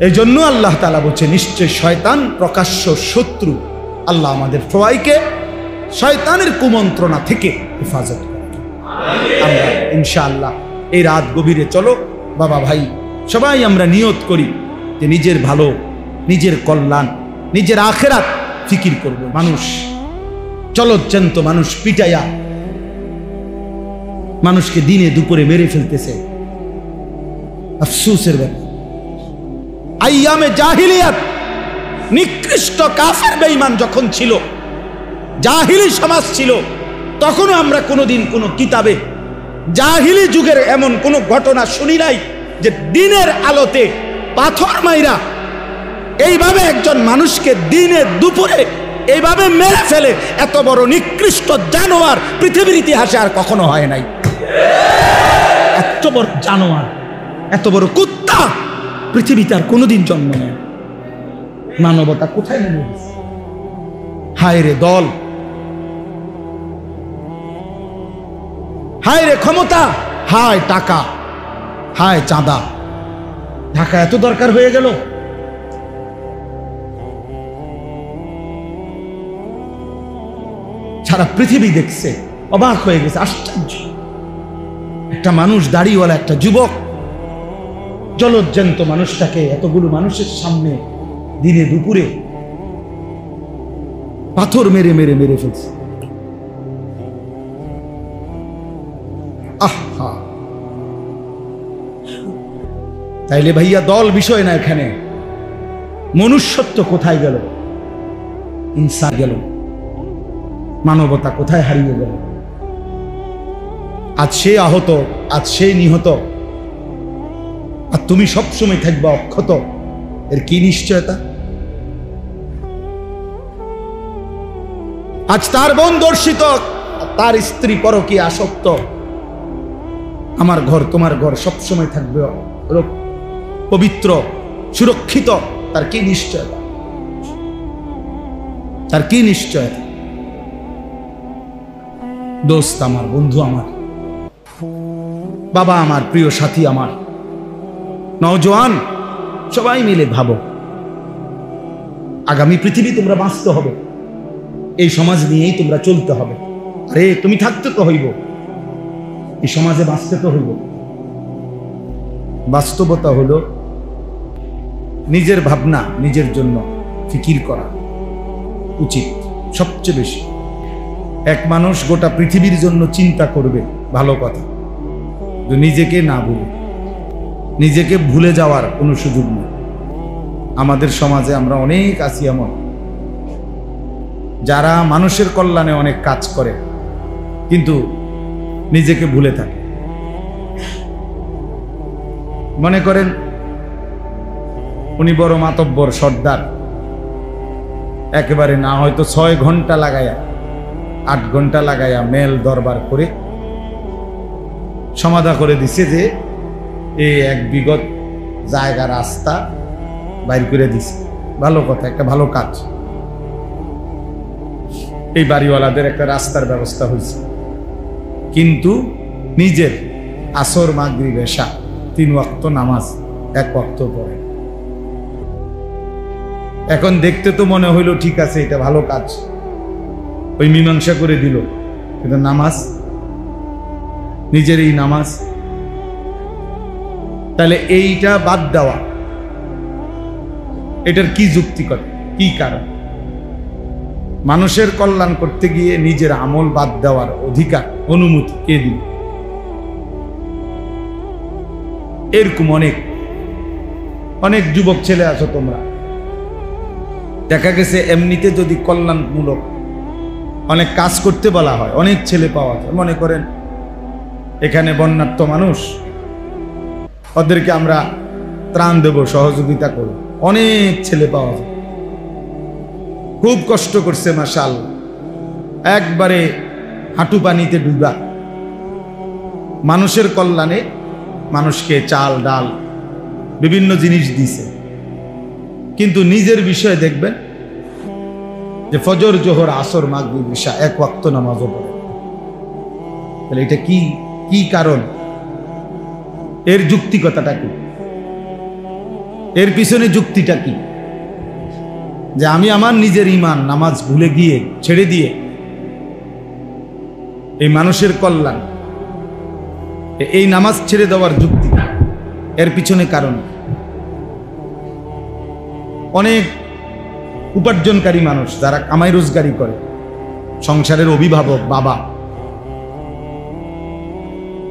এই জন্য আল্লাহ তাআলা বলছে নিশ্চয় শয়তান প্রকাশ্য শত্রু। আল্লাহ আমাদের সবাইকে শয়তানের কুমন্ত্রণা থেকে হেফাজত করে। আমরা ইনশাআল্লাহ এই রাত গভীরে চলো বাবা ভাই সবাই আমরা নিয়ত করি যে নিজের ভালো, নিজের কল্যাণ, নিজের আখিরাত ফিকির করব। মানুষ চলচ্চন্ত, মানুষ পিটাইয়া মানুষকে দিনে দুপুরে মেরে ফেলতেছে, আফসোসের ব্যাপার। আইয়ামে জাহিলিয়াত নিকৃষ্ট কাফের বেঈমান যখন ছিল, জাহিলি সমাজ ছিল, তখনও আমরা কোনোদিন কোনো কিতাবে জাহিলি যুগের এমন কোনো ঘটনা শুনি নাই যে দিনের আলোতে পাথর মাইরা এইভাবে একজন মানুষকে দিনে দুপুরে এইভাবে মেরে ফেলে। এত বড় নিকৃষ্ট জানোয়ার পৃথিবীর ইতিহাসে আর কখনো হয় নাই। এত বড় জানোয়ার, এত বড় কুত্তা পৃথিবীতে আর কোনোদিন জন্ম নেয়। মানবতা কোথায় নেমে গেছে? হায় রে দল, হায় রে ক্ষমতা, হায় টাকা, হায় চাঁদা। ঢাকা এত দরকার হয়ে গেল। সারা পৃথিবী দেখছে, অবাক হয়ে গেছে, আশ্চর্য। একটা মানুষ, দাড়িওয়ালা একটা যুবক, জলজ্জান্ত মানুষটাকে এতগুলো মানুষের সামনে দিনে দুপুরে পাথর মেরে মেরে মেরে ফেলছে। আহা, তাইলে ভাইয়া দল বিষয় না, এখানে মনুষ্যত্ব কোথায় গেল? ইনসান গেল, মানবতা কোথায় হারিয়ে গেল? আজ সে আহত, আজ সে নিহত, আর তুমি সবসময় থাকবা অক্ষত। এর কি নিশ্চয়তা? আজ তার বোন দর্শিত, তার স্ত্রী পরকীয়া আসক্ত, আমার ঘর তোমার ঘর সবসময় থাকবে পবিত্র, সুরক্ষিত। তার কি নিশ্চয়তা? তার কি নিশ্চয়তা? দোস্ত আমার, বন্ধু আমার, বাবা আমার, প্রিয় সাথী আমার, নওজোয়ান, সবাই মিলে ভাবো, আগামী পৃথিবী তোমরা বাঁচতে হবে, এই সমাজ নিয়েই তোমরা চলতে হবে। আরে তুমি থাকতে তো হইব, এই সমাজে বাঁচতে তো হইব। বাস্তবতা হলো নিজের ভাবনা, নিজের জন্য ফিকির করা উচিত সবচেয়ে বেশি। এক মানুষ গোটা পৃথিবীর জন্য চিন্তা করবে, ভালো কথা, নিজেকে না ভুলে। নিজেকে ভুলে যাওয়ার কোনো সুযোগ নেই। আমাদের সমাজে আমরা অনেক আছি এমন, যারা মানুষের কল্যাণে অনেক কাজ করে কিন্তু নিজেকে ভুলে থাকে। মনে করেন উনি বড় মাতব্বর, সর্দার, একেবারে না হয়তো 6 ঘন্টা লাগায়া 8 ঘন্টা লাগায়া মেল দরবার করে সমাধা করে দিছে যে এই এক বিগত জায়গা রাস্তা বাইর করে দিছে। ভালো কথা, একটা ভালো কাজ। এই বাড়িওয়ালাদের একটা রাস্তার ব্যবস্থা হয়েছে, কিন্তু নিজের আসর, মাগরিব, এশা 3 ওয়াক্ত নামাজ 1 ওয়াক্ত পড়ে। এখন দেখতে তো মনে হইল ঠিক আছে, এটা ভালো কাজ, ওই মীমাংসা করে দিল, কিন্তু নামাজ, নিজের এই নামাজ, তাহলে এইটা বাদ দেওয়া, এটার কি যুক্তিকর, কি কারণ? মানুষের কল্যাণ করতে গিয়ে নিজের আমল বাদ দেওয়ার অধিকার, অনুমতি কে দিল? এরকম অনেক অনেক যুবক ছেলে আছো তোমরা, দেখা গেছে এমনিতে যদি কল্যাণমূলক অনেক কাজ করতে বলা হয়, অনেক ছেলে পাওয়া যায়। মনে করেন এখানে বন্যার্ত মানুষ, ওদেরকে আমরা ত্রাণ দেব, সহযোগিতা করব, অনেক ছেলে পাওয়া যায়। খুব কষ্ট করছে মাশাআল্লাহ, একবারে হাঁটু পানিতে ডুবা, মানুষের কল্যাণে মানুষকে চাল ডাল বিভিন্ন জিনিস দিছে। কিন্তু নিজের বিষয়ে দেখবেন যে ফজর, জোহর, আসর, মাগরিব, ইশা 1 ওয়াক্ত নামাজও পড়ে। তাহলে এটা কি কি কারণ? এর যুক্তিকতাটা কি? এর পিছনে যুক্তিটা কি? যে আমি আমার নিজের ঈমান, নামাজ ভুলে গিয়ে, ছেড়ে দিয়ে এই মানুষের কল্যাণ, এই নামাজ ছেড়ে দেওয়ার যুক্তি, এর পিছনে কারণ। অনেক উপার্জনকারী মানুষ যারা কামাই রোজগারি করে, সংসারের অভিভাবক, বাবা,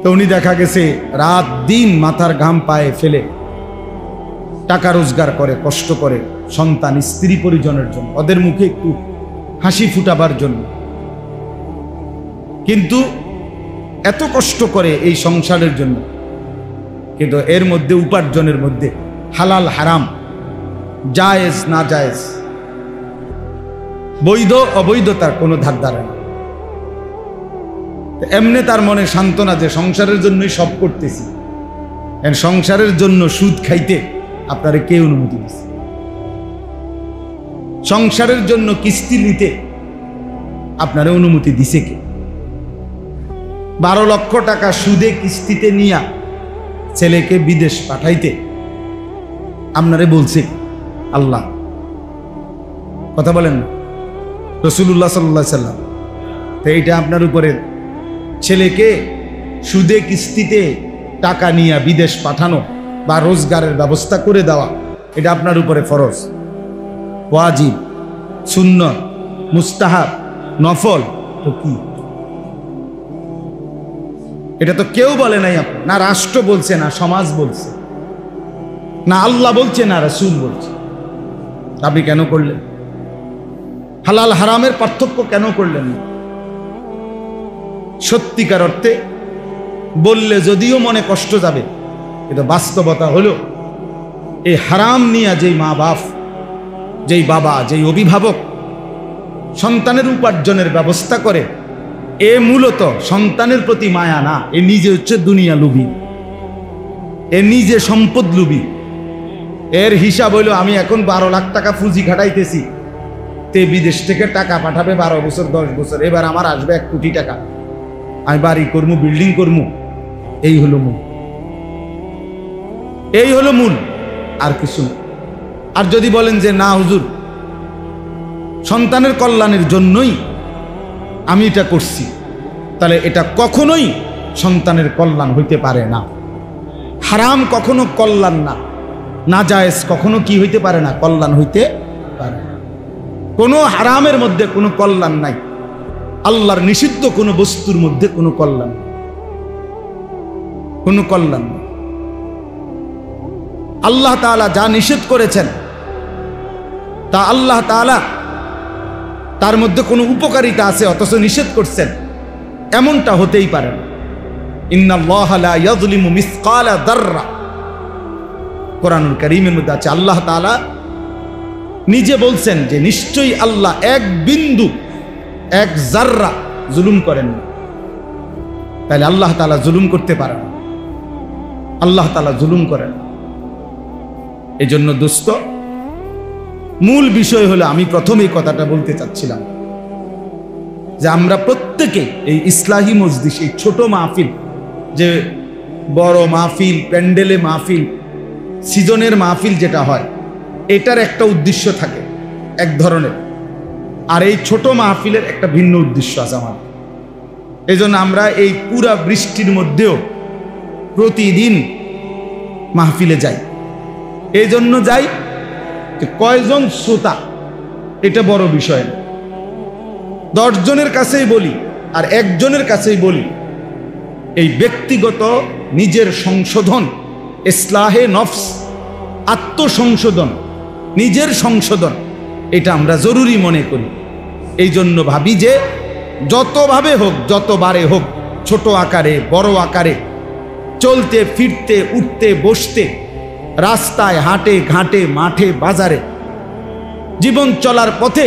তো উনি দেখা গেছে রাত দিন মাথার ঘাম পায়ে ফেলে টাকা রোজগার করে, কষ্ট করে সন্তান, স্ত্রী, পরিজনের জন্য, ওদের মুখে একটু হাসি ফুটাবার জন্য। কিন্তু এত কষ্ট করে এই সংসারের জন্য, কিন্তু এর মধ্যে উপার্জনের মধ্যে হালাল হারাম, জায়েজ না জায়েজ, বৈধ অবৈধতার কোনো ধার ধারে না। এমনি তার মনে সান্ত্বনা যে সংসারের জন্যই সব করতেছি, সংসারের জন্য সুদ খাইতে আপনারে কে অনুমতি দিচ্ছে? সংসারের জন্য কিস্তি নিতে আপনারে অনুমতি দিছে কে? 12 লক্ষ টাকা সুদে কিস্তিতে নিয়া ছেলেকে বিদেশ পাঠাইতে আপনারে বলছে আল্লাহ? কথা বলেন না, রাসূলুল্লাহ সাল্লাল্লাহু আলাইহি সাল্লাম। তো এইটা আপনার উপরে, ছেলেকে সুদে কিস্তিতে টাকা নিয়ে বিদেশ পাঠানো বা রোজগারের ব্যবস্থা করে দেওয়া, এটা আপনার উপরে ফরজ, ওয়াজিব, সুন্নত, মুস্তাহাব, নফল। তো কি এটা তো কেউ বলে নাই, আপনি না রাষ্ট্র বলছে, না সমাজ বলছে, না আল্লাহ বলছে, না রাসূল বলছে। আপনি কেন করলেন? হালাল হারামের পার্থক্য কেন করলেন না? সত্যিকার অর্থে বললে যদিও মনে কষ্ট যাবে, কিন্তু বাস্তবতা হলো এই হারাম নিয়ে যেই মা বাপ, যেই বাবা, যেই অভিভাবক সন্তানের উপার্জনের ব্যবস্থা করে, এ মূলত সন্তানের প্রতি মায়া না, এ নিজে হচ্ছে দুনিয়া লুবি, এ নিজে সম্পদ লুবি। এর হিসাব হইল আমি এখন 12 লাখ টাকা পুঁজি খাটাইতেছি, তে বিদেশ থেকে টাকা পাঠাবে 12 বছর 10 বছর, এবার আমার আসবে 1 কোটি টাকা, আমি বাড়ি করবো, বিল্ডিং করবো। এই হলো মূল, এই হলো মূল, আর কিছু না। আর যদি বলেন যে না হুজুর, সন্তানের কল্যাণের জন্যই আমি এটা করছি, তাহলে এটা কখনোই সন্তানের কল্যাণ হইতে পারে না। হারাম কখনো কল্যাণ না, নাজায়েজ কখনো কি হইতে পারে না, কল্যাণ হইতে পারে না। কোনো হারামের মধ্যে কোনো কল্যাণ নাই, আল্লাহর নিষিদ্ধ কোনো বস্তুর মধ্যে কোনো কল্যাণ, কোনো কল্যাণ নেই। আল্লাহ তাআলা যা নিষেধ করেছেন তা আল্লাহ তাআলা তার মধ্যে কোনো উপকারিতা আছে অথচ নিষেধ করছেন, এমনটা হতেই পারে না। ইন্নাল্লাহা লা ইয়াযলিমু মিসকালা যাররা, কোরআনুল কারীমের মধ্যে আছে। আল্লাহ তাআলা নিজে বলছেন যে নিশ্চয়ই আল্লাহ এক বিন্দু, এক জাররা জুলুম করেন না। তাহলে আল্লাহ তাআলা জুলুম করতে পারেন না, আল্লাহ তাআলা জুলুম করেন না। এই জন্য দোস্ত, মূল বিষয় হলো, আমি প্রথমেই কথাটা বলতে চাচ্ছিলাম যে আমরা প্রত্যেকে এই ইসলাহি মজলিস, এই ছোট মাহফিল, যে বড় মাহফিল, প্যান্ডেলে মাহফিল, সিজনের মাহফিল যেটা হয়, এটার একটা উদ্দেশ্য থাকে এক ধরনের, আর এই ছোট মাহফিলের একটা ভিন্ন উদ্দেশ্য আছে আমার। এই জন্য আমরা এই পুরা বৃষ্টির মধ্যেও প্রতিদিন মাহফিলে যাই। এই জন্য যাই যে কয়জন শ্রোতা এটা বড় বিষয় না। 10 জনের কাছেই বলি আর একজনের কাছেই বলি, এই ব্যক্তিগত নিজের সংশোধন, ইসলাহে নফস, আত্মসংশোধন, নিজের সংশোধন, এটা আমরা জরুরি মনে করি। এই জন্য ভাবি যে যতভাবে হোক, যতবারে হোক, ছোট আকারে বড় আকারে, চলতে ফিরতে, উঠতে বসতে, রাস্তায় হাটে ঘাটে, মাঠে বাজারে, জীবন চলার পথে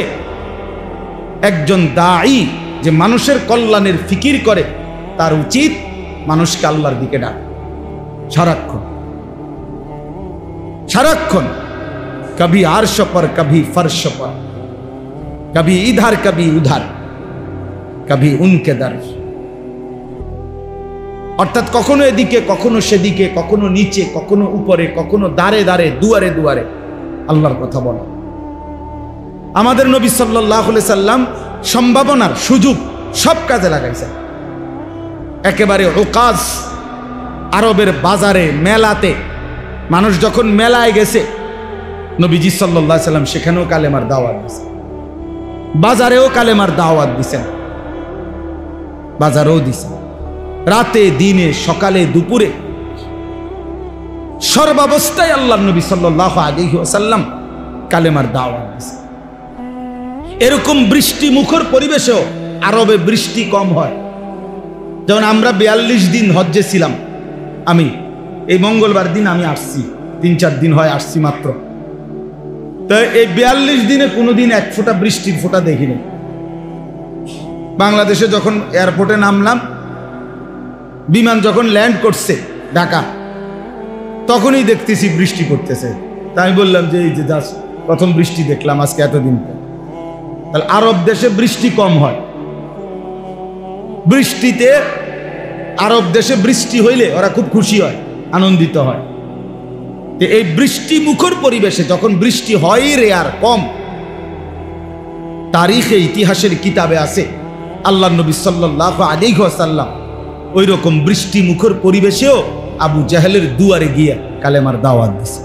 একজন দায়ী যে মানুষের কল্যাণের ফিকির করে, তার উচিত মানুষকে আল্লাহর দিকে ডাক সারাক্ষণ, সারাক্ষণ। কবি আরশ পর, কবি ফরশ পর, কবি ইধার কবি উধার, কবি উনকে দর। অর্থাৎ কখনো এদিকে, কখনো সেদিকে, কখনো নিচে, কখনো উপরে, কখনো দাঁড়ে দাঁড়ে, দুয়ারে দুয়ারে আল্লাহর কথা বলা। আমাদের নবী সাল্লাল্লাহু আলাইহি সাল্লাম সম্ভাবনার সুযোগ সব কাজে লাগাইছেন। একেবারে ওকাজ, আরবের বাজারে, মেলাতে, মানুষ যখন মেলায় গেছে, নবীজি সাল্লাল্লাহু আলাইহি সাল্লাম সেখানেও কালেমার দাওয়াত দিয়েছেন, বাজারেও কালেমার দাওয়াত দিয়েছেন, বাজারেও দিয়েছেন, রাতে দিনে, সকালে দুপুরে, সর্বাবস্থায় আল্লাহর নবী সাল্লাল্লাহু আলাইহি ওয়াসাল্লাম কালেমার দাওয়াত দিয়েছেন। এরকম বৃষ্টি মুখর পরিবেশেও, আরবে বৃষ্টি কম হয়, যেমন আমরা 42 দিন হজ্জে ছিলাম, আমি এই মঙ্গলবার দিন আমি আসছি, 3-4 দিন হয় আসছি মাত্র। তো এই 42 দিনে কোনোদিন এক ফোঁটা বৃষ্টির ফোঁটা দেখিনি। বাংলাদেশে যখন এয়ারপোর্টে নামলাম, বিমান যখন ল্যান্ড করছে ঢাকা, তখনই দেখতেছি বৃষ্টি পড়তেছে। তাই আমি বললাম যে এই যে জাস্ট প্রথম বৃষ্টি দেখলাম আজকে এতদিন পর। তাহলে আরব দেশে বৃষ্টি কম হয়, বৃষ্টিতে আরব দেশে বৃষ্টি হইলে ওরা খুব খুশি হয়, আনন্দিত হয়। এই বৃষ্টি মুখর পরিবেশে যখন বৃষ্টি হয় রেয়ার, কম, তারিখে ইতিহাসের কিতাবে আছে আল্লাহ নবী সাল্লাল্লাহু আলাইহি ওয়াসাল্লাম ওই রকম বৃষ্টি মুখর পরিবেশেও আবু জাহেলের দুয়ারে গিয়ে কালেমার দাওয়াত দিছে,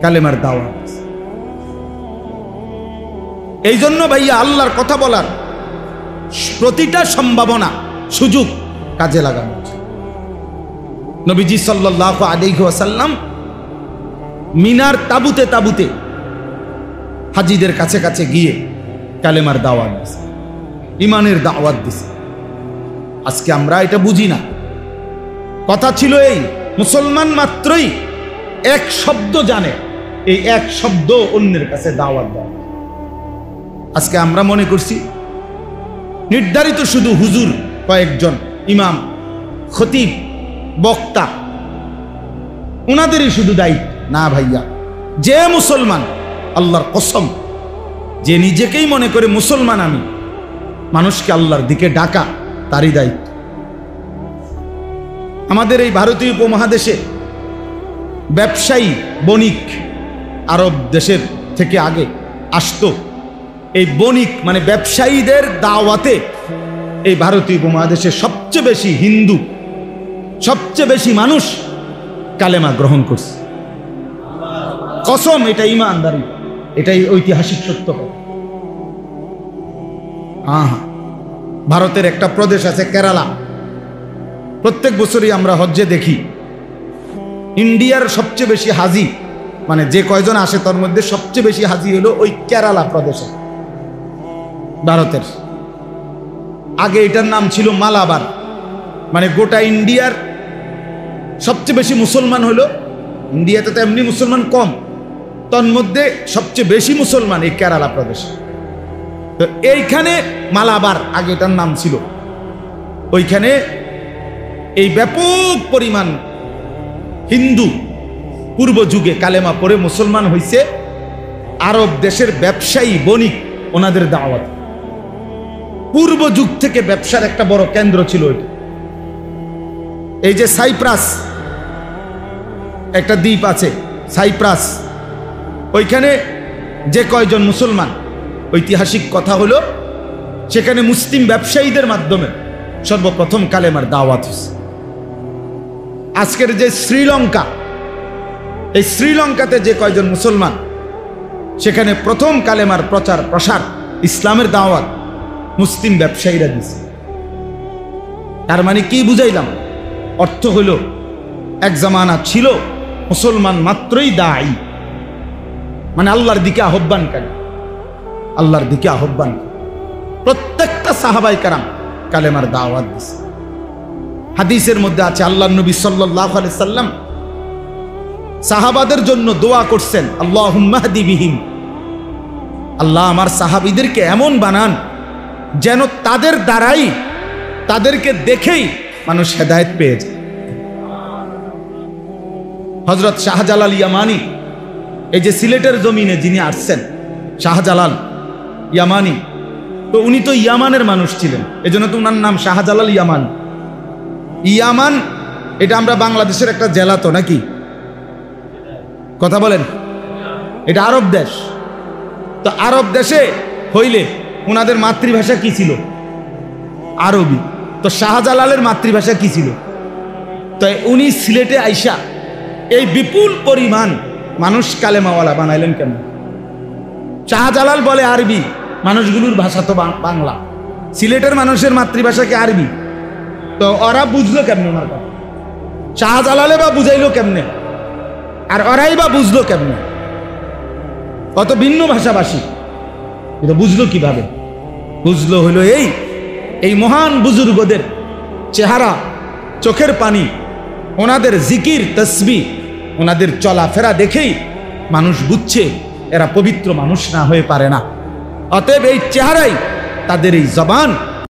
কালেমার দাওয়াত দিছে। এই জন্য ভাইয়া আল্লাহর কথা বলার প্রতিটা সম্ভাবনা, সুযোগ কাজে লাগানো। নবীজি সাল্লাল্লাহু আলাইহি ওয়াসাল্লাম মিনার তাবুতে তাবুতে হাজীদের কাছে কাছে গিয়ে কালেমার দাওয়াত দিছে, ইমানের দাওয়াত দিছে। আজকে আমরা এটা বুঝি না। কথা ছিল এই, মুসলমান মাত্রই এক শব্দ জানে, এই এক শব্দ অন্যের কাছে দাওয়াত দেয়। আজকে আমরা মনে করছি নির্ধারিত শুধু হুজুর কয়েকজন, ইমাম, খতিব, বক্তা, ওনাদেরই শুধু দায়িত্ব। না ভাইয়া, যে মুসলমান, আল্লাহর কসম, যে নিজেকেই মনে করে মুসলমান আমি, মানুষকে আল্লাহর দিকে ডাকা তারই দায়িত্ব। আমাদের এই ভারতীয় উপমহাদেশে ব্যবসায়ী, বণিক আরব দেশের থেকে আগে আসতো। এই বণিক মানে ব্যবসায়ীদের দাওয়াতে এই ভারতীয় উপমহাদেশে সবচেয়ে বেশি হিন্দু, সবচেয়ে বেশি মানুষ কালেমা গ্রহণ করছে। কসম, এটা ইমানদারি, এটাই ঐতিহাসিক সত্য। ভারতের একটা প্রদেশ আছে কেরালা, প্রত্যেক বছরই আমরা হজ্জে দেখি ইন্ডিয়ার সবচেয়ে বেশি হাজি, মানে যে কয়জন আসে তার মধ্যে সবচেয়ে বেশি হাজি হলো ওই কেরালা প্রদেশে, ভারতের। আগে এটার নাম ছিল মালাবার, মানে গোটা ইন্ডিয়ার সবচেয়ে বেশি মুসলমান হলো, ইন্ডিয়াতে তো এমনি মুসলমান কম, তন্মধ্যে সবচেয়ে বেশি মুসলমান এই কেরালা প্রদেশ। তো এইখানে মালাবার আগে এটার নাম ছিল, ওইখানে এই ব্যাপক পরিমাণ হিন্দু পূর্ব যুগে কালেমা পড়ে মুসলমান হইছে। আরব দেশের ব্যবসায়ী, বণিক, ওনাদের দাওয়াত। পূর্ব যুগ থেকে ব্যবসার একটা বড় কেন্দ্র ছিল এটা। এই যে সাইপ্রাস একটা দ্বীপ আছে, সাইপ্রাস, ওইখানে যে কয়জন মুসলমান, ঐতিহাসিক কথা হলো সেখানে মুসলিম ব্যবসায়ীদের মাধ্যমে সর্বপ্রথম কালেমার দাওয়াত হয়েছে। আজকের যে শ্রীলঙ্কা, এই শ্রীলঙ্কাতে যে কয়জন মুসলমান, সেখানে প্রথম কালেমার প্রচার প্রসার, ইসলামের দাওয়াত মুসলিম ব্যবসায়ীরা দিছে। তার মানে কি বুঝাইলাম? অর্থ হইল এক জামানা ছিল মুসলমান মাত্রই দায়ী, মানে আল্লাহর দিকে আহ্বানকারী, আল্লাহর দিকে আহ্বান। প্রত্যেকটা সাহাবায়ে কেরাম কালেমার দাওয়াত দিছে। হাদিসের মধ্যে আছে আল্লাহর নবী সাল্লাল্লাহু আলাইহি সাল্লাম সাহাবাদের জন্য দোয়া করছেন, আল্লাহুম্মা হদি বিহিম, আল্লাহ আমার সাহাবীদেরকে এমন বানান যেন তাদের দ্বারাই, তাদেরকে দেখেই মানুষ হেদায়েত পেয়ে যায়। হযরত শাহজালাল ইয়ামানি, এই যে সিলেটের জমিনে যিনি আসছেন, শাহজালাল ইয়ামানি, তো উনি তো ইয়ামানের মানুষ ছিলেন, এজন্য তো উনার নাম শাহজালাল ইয়ামান। ইয়ামান এটা আমরা বাংলাদেশের একটা জেলা তো নাকি? কথা বলেন, এটা আরব দেশ। তো আরব দেশে হইলে ওনাদের মাতৃভাষা কি ছিল? আরবি। তো শাহজালালের মাতৃভাষা কি ছিল? তো উনি সিলেটে আইসা এই বিপুল পরিমাণ মানুষ কালেমাওয়ালা বানাইলেন কেন? শাহজালাল বলে আরবি, মানুষগুলোর ভাষা তো বাংলা, সিলেটের মানুষের মাতৃভাষা কি আরবি? তো ওরা বুঝলো কেমনে ওনার কথা? শাহজালালে বা বুঝাইলো কেমনে, আর ওরাই বা বুঝলো কেমনে? কত ভিন্ন ভাষাভাষী, এটা বুঝলো কিভাবে? বুঝলো হলো এই এই মহান বুজুর্গদের চেহারা, চোখের পানি, ওনাদের জিকির তসবিহ, ওনাদের চলাফেরা দেখেই মানুষ বুঝছে এরা পবিত্র মানুষ না হয়ে পারে না। অতএব এই চেহারাই, তাদের এই জবান